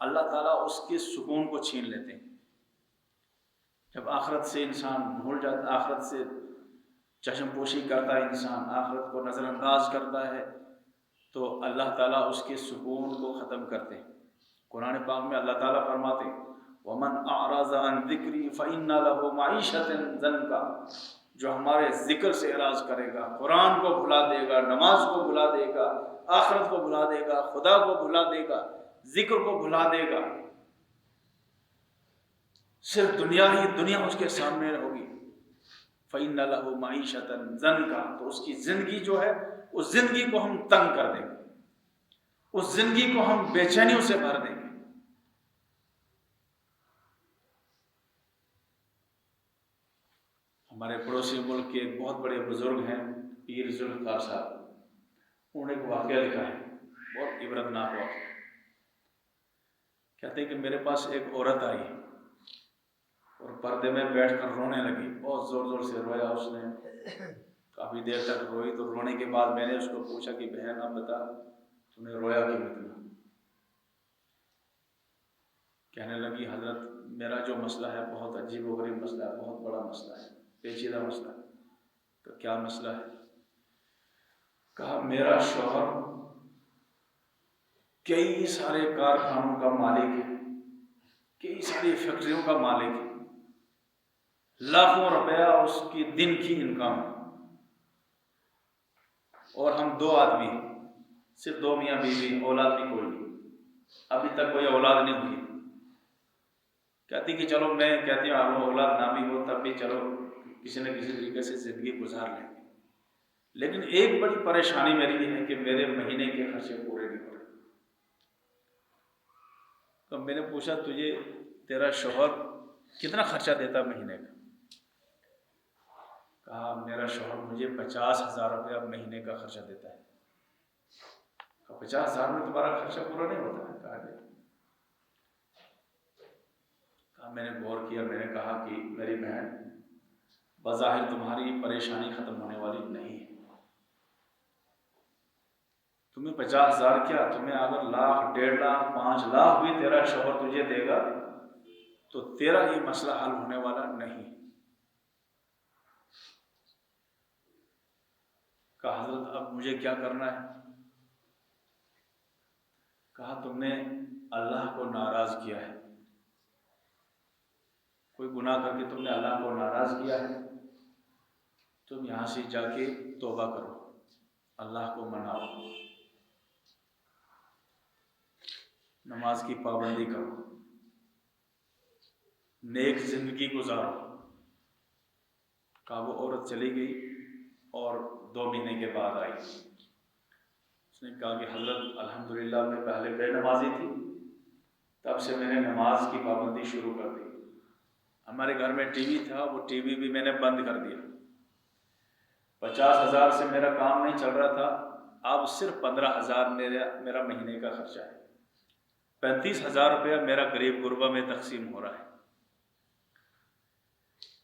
اللہ تعالیٰ اس کے سکون کو چھین لیتے ہیں۔ جب آخرت سے انسان بھول جاتا، آخرت سے چشم پوشی کرتا ہے انسان، آخرت کو نظر انداز کرتا ہے، تو اللہ تعالیٰ اس کے سکون کو ختم کرتے ہیں۔ قرآن پاک میں اللہ تعالیٰ فرماتے ہیں وَمَنْ أَعْرَضَ عَنْ ذِكْرِي فَإِنَّ لَهُ مَعِيشَةً ضَنْكًا، جو ہمارے ذکر سے اعراض کرے گا، قرآن کو بھلا دے گا، نماز کو بھلا دے گا، آخرت کو بھلا دے گا، خدا کو بھلا دے گا، ذکر کو بھلا دے گا، صرف دنیا اس کے سامنے ہوگی، فَإِنَّ لَهُ مَعِيشَةً ضَنْكًا، تو اس کی زندگی جو ہے، اس زندگی کو ہم تنگ کر دیں گے، اس زندگی کو ہم بے چینیوں سے بھر دیں گے۔ ہمارے پڑوسی ملک کے ایک بہت بڑے بزرگ ہیں پیر ذوالفقار صاحب، انہوں نے ایک واقعہ لکھا ہے، بہت عبرتناک واقعہ۔ کہتے ہیں کہ میرے پاس ایک عورت آئی اور پردے میں بیٹھ کر رونے لگی، بہت زور سے رویا اس نے، کافی دیر تک روئی۔ تو رونے کے بعد میں نے اس کو پوچھا کہ بہن اب بتا تو نے رویا کیوں اتنا؟ کہنے لگی حضرت میرا جو مسئلہ ہے بہت عجیب و غریب مسئلہ ہے، بہت بڑا مسئلہ ہے، پیچیدہ مسئلہ ہے۔ تو کیا مسئلہ ہے؟ کہا میرا شوہر کئی سارے کارخانوں کا مالک ہے، کئی ساری فیکٹریوں کا مالک ہے، لاکھوں روپیہ اس کی دن کی انکم ہے، اور ہم دو آدمی ہیں، صرف دو میاں بیوی، اولاد بھی کوئی نہیں، ابھی تک کوئی اولاد نہیں ہوئی۔ کہتی کہ چلو، میں کہتی ہوں آپ اولاد نہ بھی ہو تب بھی چلو کسی نہ کسی طریقے سے زندگی گزار لیں گے، لیکن ایک بڑی پریشانی میری یہ ہے کہ میرے مہینے کے خرچے پورے نہیں ہو رہے۔ تو میں نے پوچھا تجھے تیرا شوہر کتنا خرچہ دیتا مہینے کا؟ کہا میرا شوہر مجھے 50,000 روپیہ مہینے کا خرچہ دیتا ہے۔ کہا 50,000 میں تمہارا خرچہ پورا نہیں ہوتا ہے؟ کہا نہیں۔ میں نے غور کیا، میں نے کہا کہ میری بہن بظاہر تمہاری پریشانی ختم ہونے والی نہیں ہے، تمہیں 50,000 کیا، تمہیں اگر 1,00,000 1.5 لاکھ 5 لاکھ بھی تیرا شوہر تجھے دے گا تو تیرا یہ مسئلہ حل ہونے والا نہیں۔ کہا حضرت اب مجھے کیا کرنا ہے؟ کہا تم نے اللہ کو ناراض کیا ہے، کوئی گناہ کر کے تم نے اللہ کو ناراض کیا ہے، تم یہاں سے جا کے توبہ کرو، اللہ کو مناؤ، نماز کی پابندی کرو، نیک زندگی گزارو۔ کہا وہ عورت چلی گئی اور 2 مہینے کے بعد آئی۔ اس نے کہا کہ حضرت الحمدللہ میں پہلے بے نمازی تھی، تب سے میں نے نماز کی پابندی شروع کر دی۔ ہمارے گھر میں ٹی وی تھا، وہ ٹی وی بھی میں نے بند کر دیا۔ 50,000 سے میرا کام نہیں چل رہا تھا، اب صرف 15,000 میرا مہینے کا خرچہ ہے، 35,000 روپیہ میرا غریب غربا میں تقسیم ہو رہا ہے۔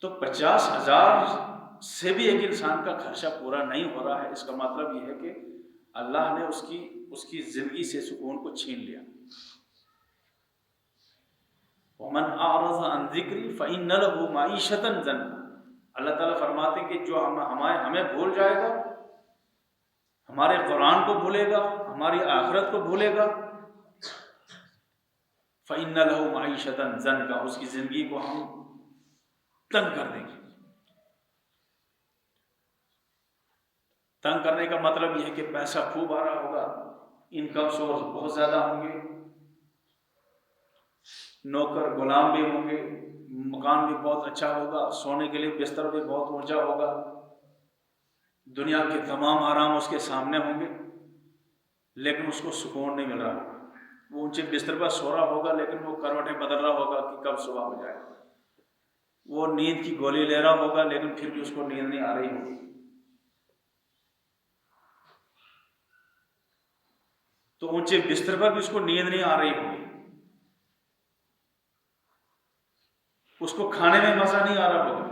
تو 50,000 سے بھی ایک انسان کا خرچہ پورا نہیں ہو رہا ہے، اس کا مطلب یہ ہے کہ اللہ نے اس کی زندگی سے سکون کو چھین لیا۔ وَمَنْ أَعْرَضَ عَنْ ذِكْرِي فَإِنَّ لَهُ مَعِيشَةً ضَنْكًا، اللہ تعالیٰ فرماتے ہیں کہ جو ہمیں بھول جائے گا، ہمارے قرآن کو بھولے گا، ہماری آخرت کو بھولے گا، فَإِنَّ لَهُ مَعِيشَةً ضَنْكًا، اس کی زندگی کو ہم تنگ کر دیں گے۔ تنگ کرنے کا مطلب یہ ہے کہ پیسہ خوب آ رہا ہوگا، انکم سورس بہت زیادہ ہوں گے، نوکر غلام بھی ہوں گے، مکان بھی بہت اچھا ہوگا، سونے کے لیے بستر بھی بہت اونچا ہوگا، دنیا کے تمام آرام اس کے سامنے ہوں گے، لیکن اس کو سکون نہیں مل رہا. وہ اونچے بستر پر سو رہا ہوگا لیکن وہ کروٹیں بدل رہا ہوگا کہ کب صبح ہو جائے. وہ نیند کی گولی لے رہا ہوگا لیکن پھر بھی اس کو نیند نہیں آ رہی ہوگی. تو اونچے بستر پر بھی اس کو نیند نہیں آ رہی ہوگی. اس کو کھانے میں مزہ نہیں آ رہا ہوگا.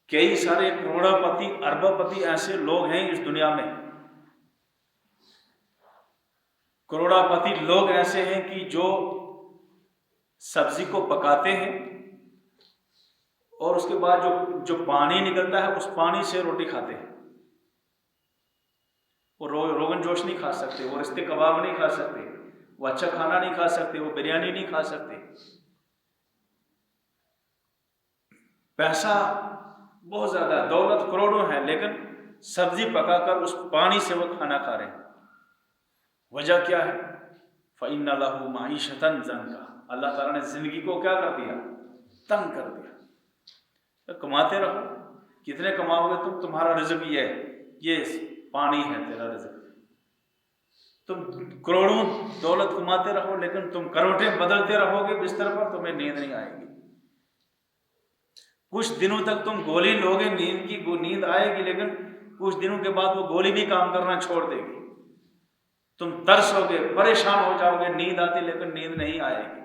کئی سارے کروڑا پتی اربا پتی ایسے لوگ ہیں اس دنیا میں. کروڑا پتی لوگ ایسے ہیں کہ جو سبزی کو پکاتے ہیں اور اس کے بعد جو پانی نکلتا ہے اس پانی سے روٹی کھاتے ہیں. وہ روغن جوش نہیں کھا سکتے, وہ رشتے کباب نہیں کھا سکتے, وہ اچھا کھانا نہیں کھا سکتے, وہ بریانی نہیں کھا سکتے. پیسہ بہت زیادہ ہے, دولت کروڑوں ہے, لیکن سبزی پکا کر اس پانی سے وہ کھانا کھا رہے ہیں. وجہ کیا ہے؟ فَإِنَّ لَهُ مَعِيشَةً ضَنْكَ. اللہ تعالیٰ نے زندگی کو کیا کر دیا؟ تنگ کر دیا. کماتے رہو, کتنے کماؤ گے تم؟ تمہارا رزق یہ ہے, یہ پانی ہے تیرا رزق. تم کروڑوں دولت کماتے رہو لیکن تم کروٹیں بدلتے رہو گے بستر پر, تمہیں نیند نہیں آئے گی. کچھ دنوں تک تم گولی لوگے, نیند کی نیند آئے گی, لیکن کچھ دنوں کے بعد وہ گولی بھی کام کرنا چھوڑ دے گی. تم ترسو گے, پریشان ہو جاؤ گے, نیند آتی لیکن نیند نہیں آئے گی.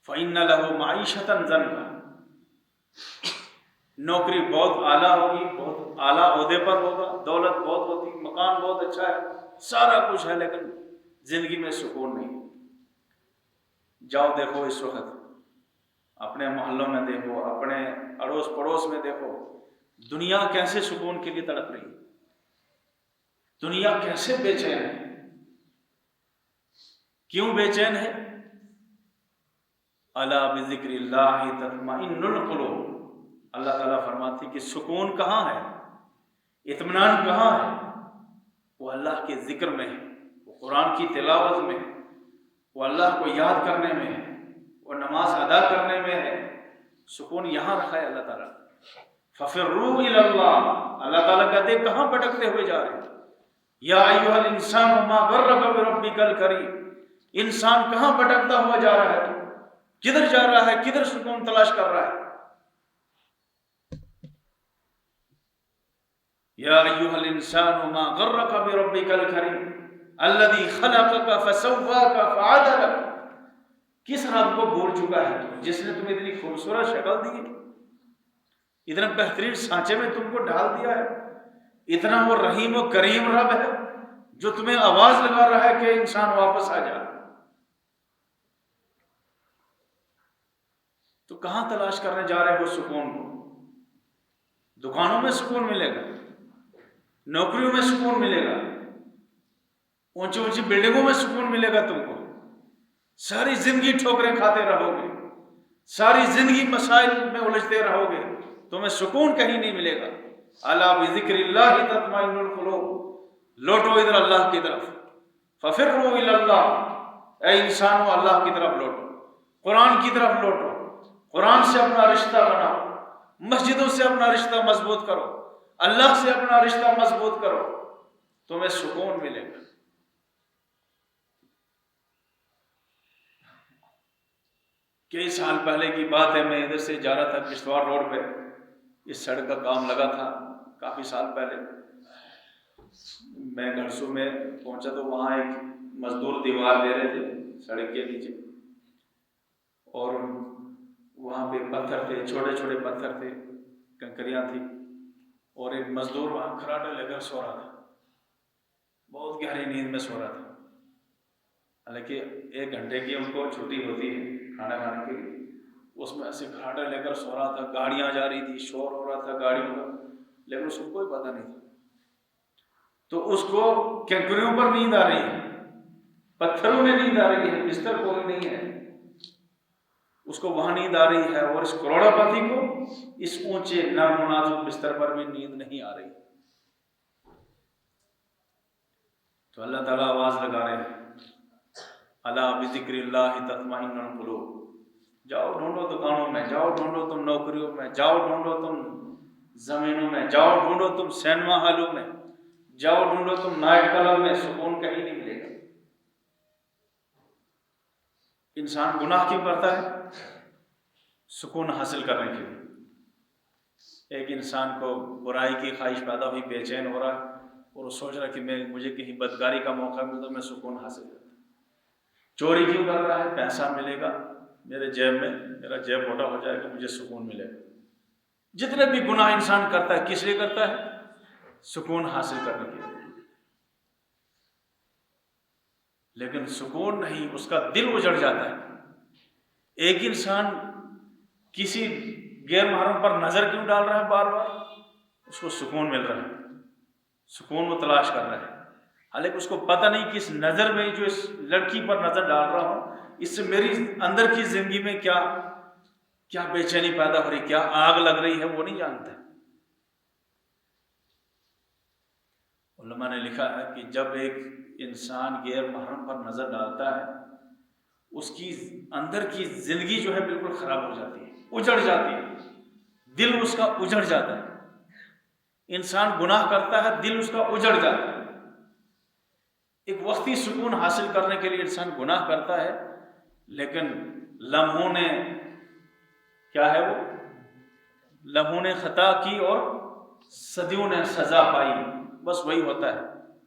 فَإِنَّ لَهُ مَعِيشَةً ضَنْكَ. نوکری بہت اعلیٰ ہوگی, بہت اعلیٰ عہدے پر ہوگا, دولت بہت ہوتی, مکان بہت اچھا ہے, سارا کچھ ہے, لیکن زندگی میں سکون نہیں. جاؤ دیکھو اس وقت اپنے محلوں میں دیکھو, اپنے اڑوس پڑوس میں دیکھو, دنیا کیسے سکون کے لیے تڑپ رہی ہے, دنیا کیسے بے چین ہے. کیوں بے چین ہے؟ الا بذکر اللہ تطمئن القلوب. اللہ تعالیٰ فرماتی کہ سکون کہاں ہے, اطمینان کہاں ہے؟ وہ اللہ کے ذکر میں ہے, وہ قرآن کی تلاوت میں ہے, وہ اللہ کو یاد کرنے میں ہے, وہ نماز ادا کرنے میں ہے. سکون یہاں رکھا ہے اللہ تعالیٰ. فَفِرُّوا إِلَى اللَّهِ. اللہ تعالیٰ کہتے ہیں کہاں بھٹکتے ہوئے جا رہے ہیں؟ یا ایھا الانسان ما غرک بربک الکریم. انسان کہاں بھٹکتا ہوا جا رہا ہے؟ تو کدھر جا رہا ہے, کدھر سکون تلاش کر رہا ہے؟ یا ایھا الانسان ما غرک بربک الکریم الذی خلقک فسواک فعدلک. کس رب کو بھول چکا ہے تو, جس نے تمہیں اتنی خوبصورت شکل دی ہے, اتنا بہترین سانچے میں تم کو ڈال دیا ہے, اتنا وہ رحیم و کریم رب ہے جو تمہیں آواز لگا رہا ہے کہ انسان واپس آ جا. تو کہاں تلاش کرنے جا رہے ہو سکون کو؟ دکانوں میں سکون ملے گا, نوکریوں میں سکون ملے گا, اونچی اونچی بلڈنگوں میں سکون ملے گا تم کو. ساری زندگی ٹھوکریں کھاتے رہو گے, ساری زندگی مسائل میں الجھتے رہو گے, تمہیں سکون کہیں نہیں ملے گا. الا بذکر اللہ تطمئن القلوب. لوٹو ادھر اللہ کی طرف. ففروا الی اللہ. اے انسانوں اللہ کی طرف لوٹو, قرآن کی طرف لوٹو, قرآن سے اپنا رشتہ بناؤ, مسجدوں سے اپنا رشتہ مضبوط کرو, اللہ سے اپنا رشتہ مضبوط کرو, تمہیں سکون ملے گا. کئی سال پہلے کی بات ہے, میں ادھر سے جا رہا تھا کشتواڑ روڈ پہ, اس سڑک کا کام لگا تھا کافی سال پہلے. میں گھرسو میں پہنچا تو وہاں ایک مزدور دیوار دے رہے تھے سڑک کے نیچے, اور وہاں پہ پتھر تھے, چھوٹے چھوٹے پتھر تھے, کنکریاں تھی, اور ایک مزدور وہاں کھراٹے لے کر سو رہا تھا, بہت گہری نیند میں سو رہا تھا. حالانکہ 1 گھنٹے کی ان کو چھٹی ہوتی ہے کھانا کھانے کے لیے, اس میں ایسے کھراٹے لے کر سو رہا تھا. گاڑیاں جا رہی تھی, شور ہو رہا تھا گاڑیوں کا, لیکن اس کو کوئی پتہ نہیں تھا. تو اس کو کنکریوں پر نیند آ رہی ہے, پتھروں میں نیند آ رہی ہے, بستر کوئی نہیں ہے, اس کو وہاں نیند آ رہی ہے. اور اس کروڑا پتی کو اس اونچے نرم و نازک بستر پر بھی نیند نہیں آ رہی. تو اللہ تعالیٰ آواز لگا رہے ہیں, الا بذکر اللہ تطمئن القلوب. جاؤ ڈھونڈو دکانوں میں, جاؤ ڈھونڈو تم نوکریوں میں, جاؤ ڈھونڈو تم زمینوں میں جاؤ ڈھونڈو تم سینما ہالوں میں، جاؤ ڈھونڈو تم نائٹ کلب میں، سکون کہیں نہیں ملے گا۔ انسان گناہ کیوں کرتا ہے؟ سکون حاصل کرنے کے لیے۔ ایک انسان کو برائی کی خواہش پیدا ہوئی، بے چین ہو رہا اور وہ سوچ رہا کہ مجھے کہیں بدکاری کا موقع ملے تو میں سکون حاصل کرتا۔ چوری کیوں کر رہا ہے؟ پیسہ ملے گا میرے جیب میں، میرا جیب موٹا ہو جائے گا، مجھے سکون ملے گا۔ جتنے بھی گناہ انسان کرتا ہے کس لیے کرتا ہے؟ سکون حاصل کرنے کے لیے۔ لیکن سکون نہیں، اس کا دل اجڑ جاتا ہے۔ ایک انسان کسی غیر محرم پر نظر کیوں ڈال رہا ہے بار بار؟ اس کو سکون مل رہا ہے، سکون وہ تلاش کر رہا ہے، حالانکہ اس کو پتہ نہیں کہ اس نظر میں جو اس لڑکی پر نظر ڈال رہا ہوں اس سے میری اندر کی زندگی میں کیا بے چینی پیدا ہو رہی، کیا آگ لگ رہی ہے، وہ نہیں جانتا۔ علماء نے لکھا ہے کہ جب ایک انسان غیر محرم پر نظر ڈالتا ہے اس کی اندر کی زندگی جو ہے بالکل خراب ہو جاتی ہے، اجڑ جاتی ہے، دل اس کا اجڑ جاتا ہے۔ انسان گناہ کرتا ہے، دل اس کا اجڑ جاتا ہے۔ ایک وقتی سکون حاصل کرنے کے لیے انسان گناہ کرتا ہے، لیکن لمحوں نے کیا ہے، وہ لمحوں نے خطا کی اور صدیوں نے سزا پائی، بس وہی ہوتا ہے۔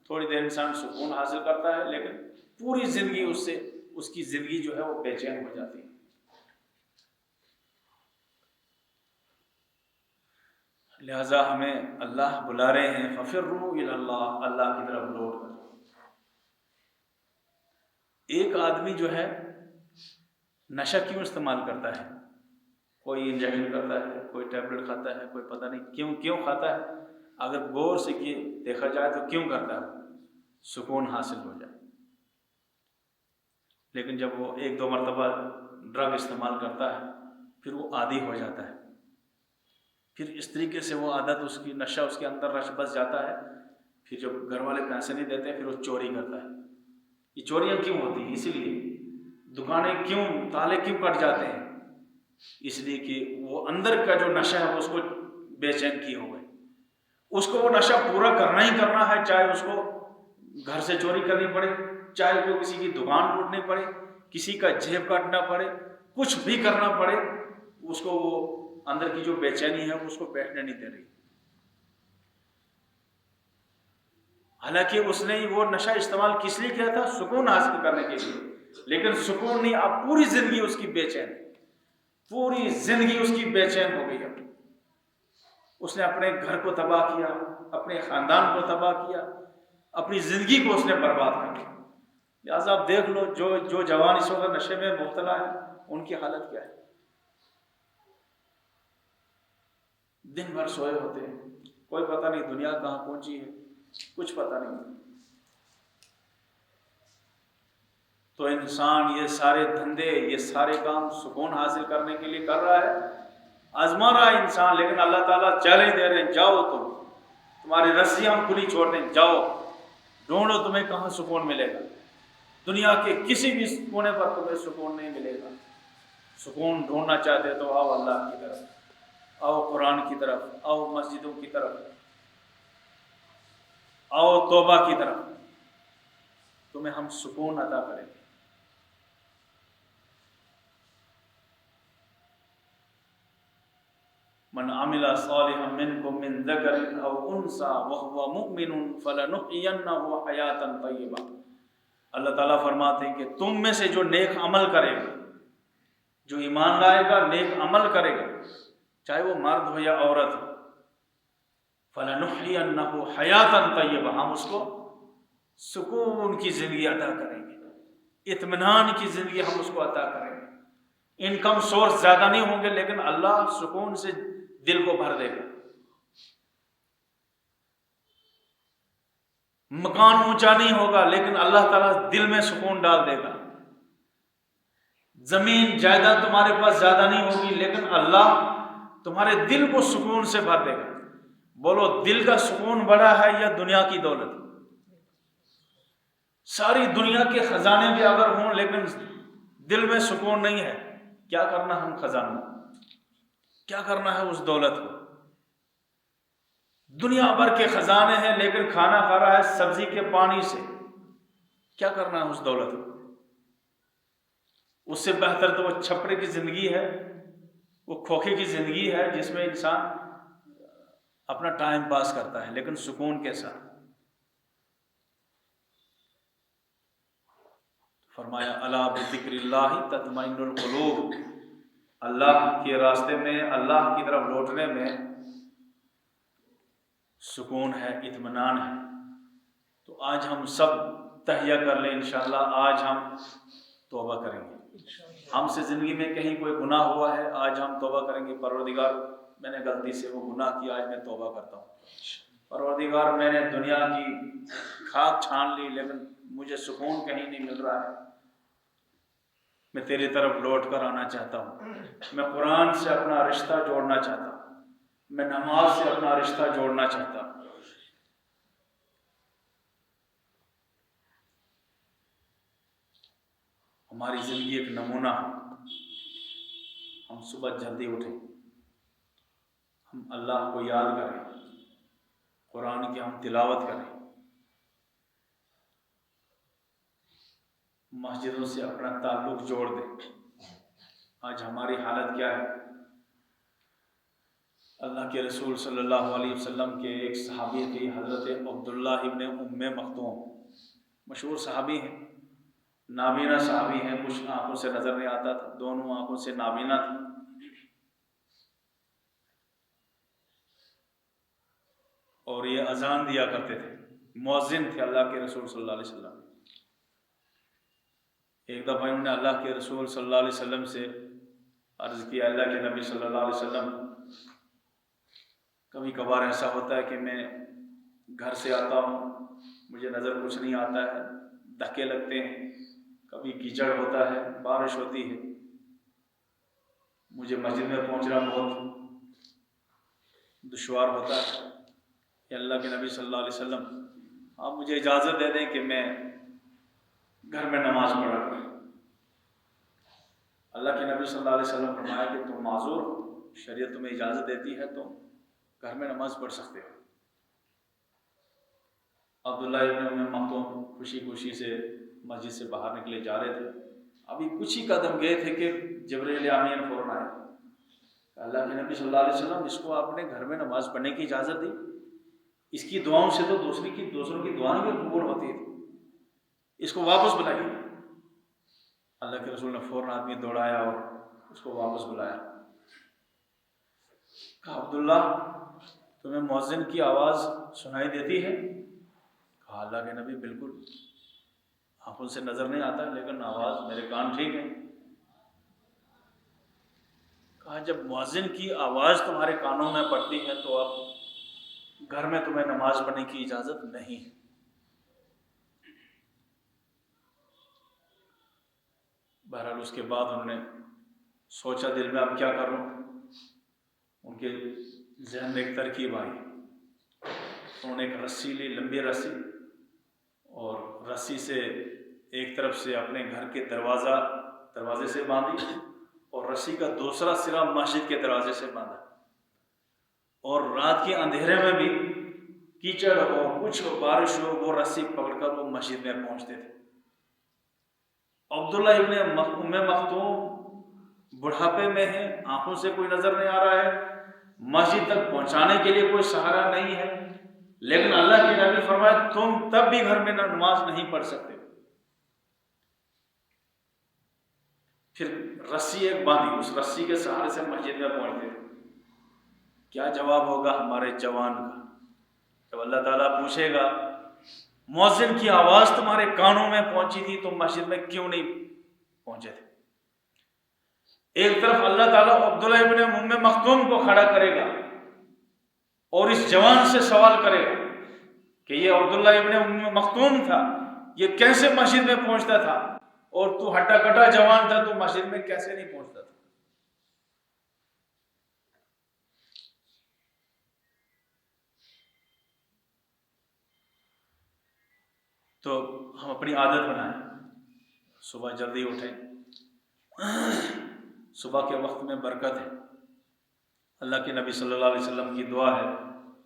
تھوڑی دیر انسان سکون حاصل کرتا ہے لیکن پوری زندگی اس کی زندگی جو ہے وہ بے چین ہو جاتی ہے۔ لہذا ہمیں اللہ بلا رہے ہیں فَفِرُّوا إِلَى اللَّهِ، اللہ کی طرف لوٹ کر۔ ایک آدمی جو ہے نشہ کیوں استعمال کرتا ہے؟ کوئی انجیکشن کرتا ہے، کوئی ٹیبلٹ کھاتا ہے، کوئی پتہ نہیں کیوں کھاتا ہے۔ اگر غور سے دیکھا جائے تو کیوں کرتا ہے؟ سکون حاصل ہو جائے۔ لیکن جب وہ ایک دو مرتبہ ڈرگ استعمال کرتا ہے پھر وہ عادی ہو جاتا ہے، پھر اس طریقے سے وہ عادت اس کی نشہ اس کے اندر رش بس جاتا ہے، پھر جب گھر والے پیسے نہیں دیتے پھر وہ چوری کرتا ہے۔ یہ چوریاں کیوں ہوتی ہیں؟ اسی لیے دکانیں کیوں، تالے کیوں کٹ جاتے ہیں؟ اس لیے کہ وہ اندر کا جو نشہ ہے وہ اس کو بے چین کی ہو گئے، اس کو وہ نشہ پورا کرنا ہی کرنا ہے، چاہے اس کو گھر سے چوری کرنی پڑے، چاہے کو کسی کی دکان لوٹنی پڑے، کسی کا جیب کاٹنا پڑے، کچھ بھی کرنا پڑے، اس کو وہ اندر کی جو بے چینی ہے اس کو بیٹھنے نہیں دے رہی۔ حالانکہ اس نے وہ نشہ استعمال کس لیے کیا تھا؟ سکون حاصل کرنے کے لیے، لیکن سکون نہیں، اب پوری زندگی اس کی بے چین، پوری زندگی اس کی بے چین ہو گئی۔ اب اس نے اپنے گھر کو تباہ کیا، اپنے خاندان کو تباہ کیا، اپنی زندگی کو اس نے برباد کر دیا۔ لہٰذا آپ دیکھ لو جو جوان اس وقت نشے میں مبتلا ہے ان کی حالت کیا ہے؟ دن بھر سوئے ہوتے ہیں، کوئی پتہ نہیں دنیا کہاں پہنچی ہے، کچھ پتہ نہیں۔ تو انسان یہ سارے دھندے، یہ سارے کام سکون حاصل کرنے کے لیے کر رہا ہے، آزما رہا ہے انسان، لیکن اللہ تعالیٰ چیلنج دے رہے ہیں، جاؤ تمہاری رسیاں ہم کھلی چھوڑ دیں، جاؤ ڈھونڈو تمہیں کہاں سکون ملے گا۔ دنیا کے کسی بھی کونے پر تمہیں سکون نہیں ملے گا۔ سکون ڈھونڈنا چاہتے تو آؤ اللہ کی طرف، آؤ قرآن کی طرف، آؤ مسجدوں کی طرف، آؤ توبہ کی طرف، تمہیں ہم سکون عطا کریں گے۔ من عمل صالحا منکم من ذکر او انثى وهو مؤمن فلنحيينه حیاتا طیبہ۔ اللہ تعالیٰ فرماتے ہیں کہ تم میں سے جو نیک عمل کرے گا، جو ایمان لائے گا، نیک عمل کرے گا، چاہے وہ مرد ہو یا عورت ہو، فلنحيينه حیاتا طیبہ، ہم اس کو سکون کی زندگی عطا کریں گے، اطمینان کی زندگی ہم اس کو عطا کریں گے۔ انکم سورس زیادہ نہیں ہوں گے لیکن اللہ سکون سے دل کو بھر دے گا۔ مکان اونچا نہیں ہوگا لیکن اللہ تعالیٰ دل میں سکون ڈال دے گا۔ زمین جائیداد تمہارے پاس زیادہ نہیں ہوگی لیکن اللہ تمہارے دل کو سکون سے بھر دے گا۔ بولو دل کا سکون بڑا ہے یا دنیا کی دولت؟ ساری دنیا کے خزانے بھی اگر ہوں لیکن دل میں سکون نہیں ہے، کیا کرنا ہم خزانوں، کیا کرنا ہے اس دولت کو؟ دنیا بھر کے خزانے ہیں لیکن کھانا کھا رہا ہے سبزی کے پانی سے، کیا کرنا ہے اس دولت کو؟ اس سے بہتر تو وہ چھپرے کی زندگی ہے، وہ کھوکھے کی زندگی ہے جس میں انسان اپنا ٹائم پاس کرتا ہے لیکن سکون کے ساتھ۔ فرمایا الا بذکر اللہ تطمئن القلوب، اللہ کے راستے میں، اللہ کی طرف لوٹنے میں سکون ہے، اطمینان ہے۔ تو آج ہم سب تہیہ کر لیں انشاءاللہ، آج ہم توبہ کریں گے۔ ہم سے زندگی میں کہیں کوئی گناہ ہوا ہے، آج ہم توبہ کریں گے، پروردگار میں نے غلطی سے وہ گناہ کیا، آج میں توبہ کرتا ہوں۔ پروردگار میں نے دنیا کی کھاک چھان لی لیکن مجھے سکون کہیں نہیں مل رہا ہے، میں تیری طرف لوٹ کر آنا چاہتا ہوں، میں قرآن سے اپنا رشتہ جوڑنا چاہتا ہوں، میں نماز سے اپنا رشتہ جوڑنا چاہتا ہوں۔ ہماری زندگی ایک نمونہ ہے، ہم صبح جلدی اٹھیں، ہم اللہ کو یاد کریں، قرآن کی ہم تلاوت کریں، مسجدوں سے اپنا تعلق جوڑ دیں۔ آج ہماری حالت کیا ہے؟ اللہ کے رسول صلی اللہ علیہ وسلم کے ایک صحابی تھے حضرت عبداللہ ابن ام مختوم، مشہور صحابی ہیں، نابینا صحابی ہیں، کچھ آنکھوں سے نظر نہیں آتا تھا، دونوں آنکھوں سے نابینا تھا۔ اور یہ اذان دیا کرتے تھے، مؤذن تھے اللہ کے رسول صلی اللہ علیہ وسلم۔ ایک دفعہ انہوں نے اللہ کے رسول صلی اللہ علیہ وسلم سے عرض کیا، اللہ کے نبی صلی اللہ علیہ وسلم، کبھی کبھار ایسا ہوتا ہے کہ میں گھر سے آتا ہوں، مجھے نظر کچھ نہیں آتا ہے، دھکے لگتے ہیں، کبھی کیچڑ ہوتا ہے، بارش ہوتی ہے، مجھے مسجد میں پہنچنا بہت دشوار ہوتا ہے۔ کہ اللہ کے نبی صلی اللہ علیہ وسلم آپ مجھے اجازت دے دیں کہ میں گھر میں نماز پڑھا کروں۔ اللہ کے نبی صلی اللہ علیہ وسلم فرمایا کہ تم معذور ہو، شریعت تمہیں اجازت دیتی ہے تم گھر میں نماز پڑھ سکتے ہو۔ عبداللہ ابن ام مختوم خوشی خوشی سے مسجد سے باہر نکلے جا رہے تھے، ابھی کچھ ہی قدم گئے تھے کہ جبرائیل امین فوراً آئے۔ اللہ کے نبی صلی اللہ علیہ وسلم، اس کو آپ نے گھر میں نماز پڑھنے کی اجازت دی، اس کی دعاؤں سے تو دوسروں کی دعائیں بھی قبول ہوتی تھی، اس کو واپس بلائیے۔ اللہ کے رسول نے فوراً آدمی دوڑایا اور اس کو واپس بلایا۔ کہا عبداللہ تمہیں مؤذن کی آواز سنائی دیتی ہے؟ کہا اللہ کے نبی بالکل، آنکھوں سے نظر نہیں آتا لیکن آواز میرے کان ٹھیک ہے۔ کہا جب مؤذن کی آواز تمہارے کانوں میں پڑتی ہے تو اب گھر میں تمہیں نماز پڑھنے کی اجازت نہیں۔ بہرحال اس کے بعد انہوں نے سوچا دل میں اب کیا کروں، ان کے ذہن میں ایک ترکیب آئی، انہوں نے ایک رسی لی، لمبی رسی، اور رسی سے ایک طرف سے اپنے گھر کے دروازے سے باندھی اور رسی کا دوسرا سرا مسجد کے دروازے سے باندھا، اور رات کے اندھیرے میں بھی کیچڑ ہو کچھ ہو بارش ہو وہ رسی پکڑ کر وہ مسجد میں پہنچتے تھے۔ عبداللہ ابن ام مختوم بڑھاپے میں ہیں، آنکھوں سے کوئی نظر نہیں آ رہا ہے، مسجد تک پہنچانے کے لیے کوئی سہارا نہیں ہے، لیکن اللہ کے نبی فرمایا تم تب بھی گھر میں نماز نہیں پڑھ سکتے۔ پھر رسی ایک باندھی، اس رسی کے سہارے سے مسجد میں پہنچتے تھے۔ کیا جواب ہوگا ہمارے جوان کا جب اللہ تعالیٰ پوچھے گا مؤذن کی آواز تمہارے کانوں میں پہنچی تھی تو مسجد میں کیوں نہیں پہنچے تھے؟ ایک طرف اللہ تعالیٰ عبداللہ ابن ام مختوم کو کھڑا کرے گا اور اس جوان سے سوال کرے گا کہ یہ عبداللہ ابن ام مختوم تھا، یہ کیسے مسجد میں پہنچتا تھا، اور تو ہٹا کٹا جوان تھا تو مسجد میں کیسے نہیں پہنچتا تھا؟ تو ہم اپنی عادت بنائیں، صبح جلدی اٹھیں، صبح کے وقت میں برکت ہے۔ اللہ کے نبی صلی اللہ علیہ وسلم کی دعا ہے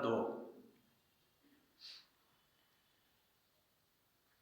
2।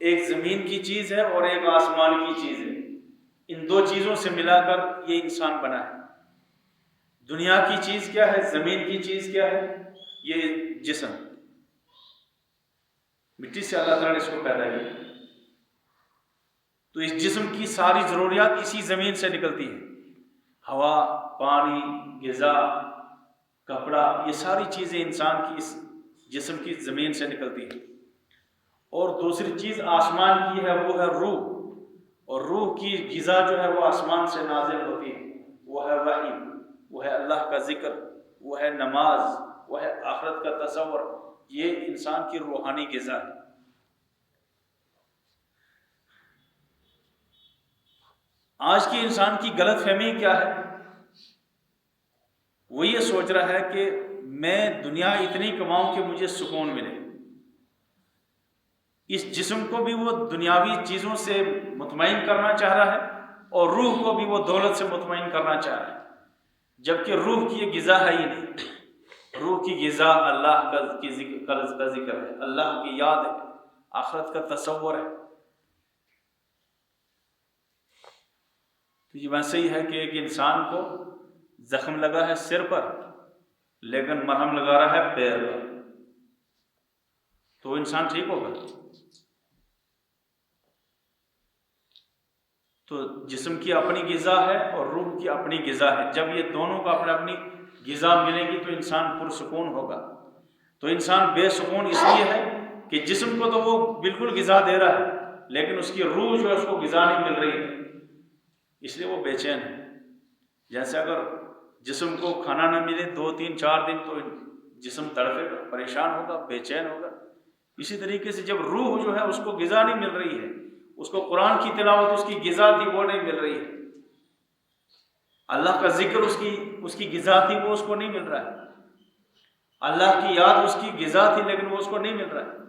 ایک زمین کی چیز ہے اور ایک آسمان کی چیز ہے، ان دو چیزوں سے ملا کر یہ انسان بنا ہے۔ دنیا کی چیز کیا ہے، زمین کی چیز کیا ہے، یہ جسم، مٹی سے اللہ تعالیٰ نے اس کو پیدا کیا، تو اس جسم کی ساری ضروریات اسی زمین سے نکلتی ہے، ہوا، پانی، غذا، کپڑا، یہ ساری چیزیں انسان کی اس جسم کی زمین سے نکلتی ہے۔ اور دوسری چیز آسمان کی ہے، وہ ہے روح، اور روح کی غذا جو ہے وہ آسمان سے نازل ہوتی ہے، وہ ہے وحی، وہ ہے اللہ کا ذکر، وہ ہے نماز، وہ ہے آخرت کا تصور، یہ انسان کی روحانی غذا ہے۔ آج کی انسان کی غلط فہمی کیا ہے، وہ یہ سوچ رہا ہے کہ میں دنیا اتنی کماؤں کہ مجھے سکون ملے، اس جسم کو بھی وہ دنیاوی چیزوں سے مطمئن کرنا چاہ رہا ہے اور روح کو بھی وہ دولت سے مطمئن کرنا چاہ رہا ہے، جبکہ روح کی یہ غذا ہے ہی نہیں۔ روح کی غذا اللہ کا ذکر ہے، اللہ کی یاد ہے، آخرت کا تصور ہے۔ تو یہ ویسے ہی ہے کہ ایک انسان کو زخم لگا ہے سر پر لیکن مرہم لگا رہا ہے پیر پر، تو انسان ٹھیک ہوگا؟ تو جسم کی اپنی غذا ہے اور روح کی اپنی غذا ہے، جب یہ دونوں کو اپنی غذا ملے گی تو انسان پرسکون ہوگا۔ تو انسان بے سکون اس لیے ہے کہ جسم کو تو وہ بالکل غذا دے رہا ہے لیکن اس کی روح جو ہے اس کو غذا نہیں مل رہی ہے، اس لیے وہ بے چین ہے۔ جیسے اگر جسم کو کھانا نہ ملے 2-3-4 دن تو جسم تڑپے گا، پریشان ہوگا، بے چین ہوگا۔ اسی طریقے سے جب روح جو ہے اس کو غذا نہیں مل رہی ہے، اس کو قرآن کی تلاوت اس کی غذا تھی وہ نہیں مل رہی ہے، اللہ کا ذکر اس کی غذا تھی وہ اس کو نہیں مل رہا ہے، اللہ کی یاد اس کی غذا تھی لیکن وہ اس کو نہیں مل رہا ہے،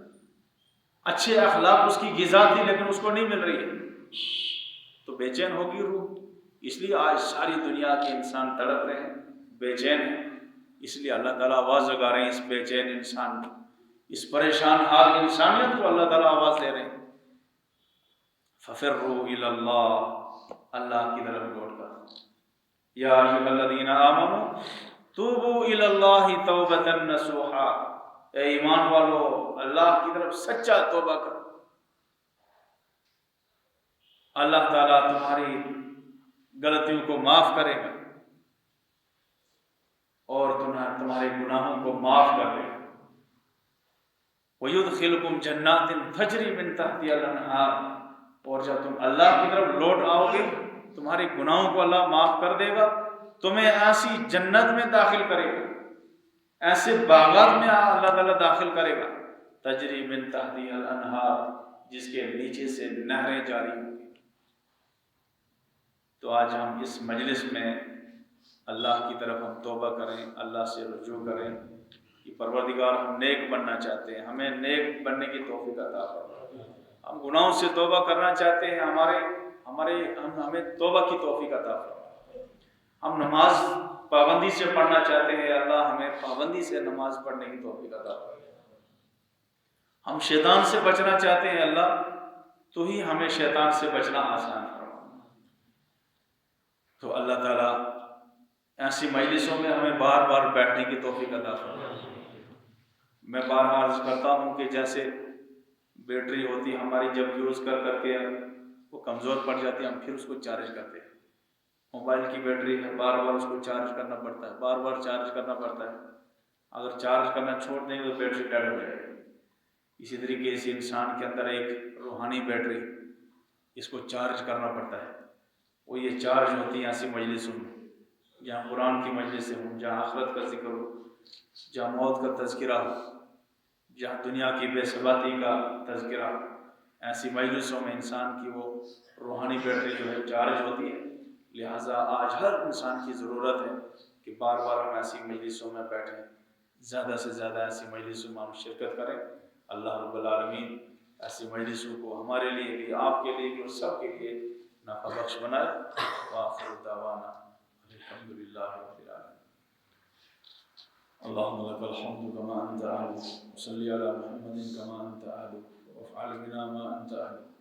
اچھے اخلاق اس کی غذا تھی لیکن اس کو نہیں مل رہی ہے، تو بے چین ہوگی روح۔ اس لیے آج ساری دنیا کے انسان تڑپ رہے ہیں، بے چین ہیں، اس لیے اللہ تعالیٰ آواز لگا رہے ہیں اس بے چین انسان کو، اس پریشان حال انسانیت کو اللہ تعالیٰ آواز دے رہے ہیں، فَفِرُّوا إِلَى اللَّهِ، اللہ کی طرف لوٹ کر، یا ایھا الذین آمنوا توبوا إِلَى اللَّهِ توبۃ نصوحا، اے ایمان والو اللہ کی طرف سچا توبہ کرو، اللہ تعالیٰ تمہاری غلطیوں کو معاف کرے گا اور تمہارے گناہوں کو معاف کر دے گا۔ وَيُدْخِلُكُمْ جَنَّاتٍ تَجْرِي مِن تَحْتِهَا الْأَنْهَارُ، اور جب تم اللہ کی طرف لوٹ آؤ گے تمہارے گناہوں کو اللہ معاف کر دے گا، تمہیں ایسی جنت میں داخل کرے گا، ایسے باغات میں اللہ تعالیٰ داخل کرے گا، تجری من تحتها الانہار، جس کے نیچے سے نہریں جاری ہوں گی۔ تو آج ہم اس مجلس میں اللہ کی طرف ہم توبہ کریں، اللہ سے رجوع کریں کہ پروردگار ہم نیک بننا چاہتے ہیں، ہمیں نیک بننے کی توفیق عطا فرما، ہم گناہوں سے توبہ کرنا چاہتے ہیں، ہمیں توبہ کی توفیق عطا فرما، ہم نماز پابندی سے پڑھنا چاہتے ہیں، اللہ ہمیں پابندی سے نماز پڑھنے کی توفیق عطا فرما، ہم شیطان سے بچنا چاہتے ہیں، اللہ تو ہی ہمیں شیطان سے بچنا آسان فرما۔ تو اللہ تعالیٰ ایسی مجلسوں میں ہمیں بار بار بیٹھنے کی توفیق عطا فرما۔ میں بار عرض کرتا ہوں کہ جیسے بیٹری ہوتی ہے ہماری، جب یوز کر کر کے وہ کمزور پڑ جاتی ہے ہم پھر اس کو چارج کرتے ہیں، موبائل کی بیٹری ہے بار بار اس کو چارج کرنا پڑتا ہے، بار بار چارج کرنا پڑتا ہے، اگر چارج کرنا چھوڑ دیں گے تو بیٹری ڈیڈ ہو جائے گی۔ اسی طریقے سے انسان کے اندر ایک روحانی بیٹری، اس کو چارج کرنا پڑتا ہے، وہ یہ چارج ہوتی ہیں ایسی مجلسوں میں جہاں قرآن کی مجلسیں ہوں، جہاں آخرت کا ذکر ہو، جہاں موت کا تذکرہ ہو، جہاں دنیا کی بے ثباتی کا تذکرہ ہو، ایسی مجلسوں میں انسان کی وہ روحانی بیٹری جو ہے چارج ہوتی ہے۔ لہٰذا آج ہر انسان کی ضرورت ہے کہ بار بار ہم ایسی مجلسوں میں بیٹھیں، زیادہ سے زیادہ ایسی مجلسوں میں ہم شرکت کریں۔ اللہ رب العالمین ایسی مجلسوں کو ہمارے لیے بھی، آپ کے لیے بھی اور سب کے لیے نفع بخش بنائے۔ وآخر دعوانا الحمدللہ رب العالمین۔ اللهم لك الحمد كما أنت أهل، وصل على محمد كما أنت أهل، فافعل بنا ما انت اهل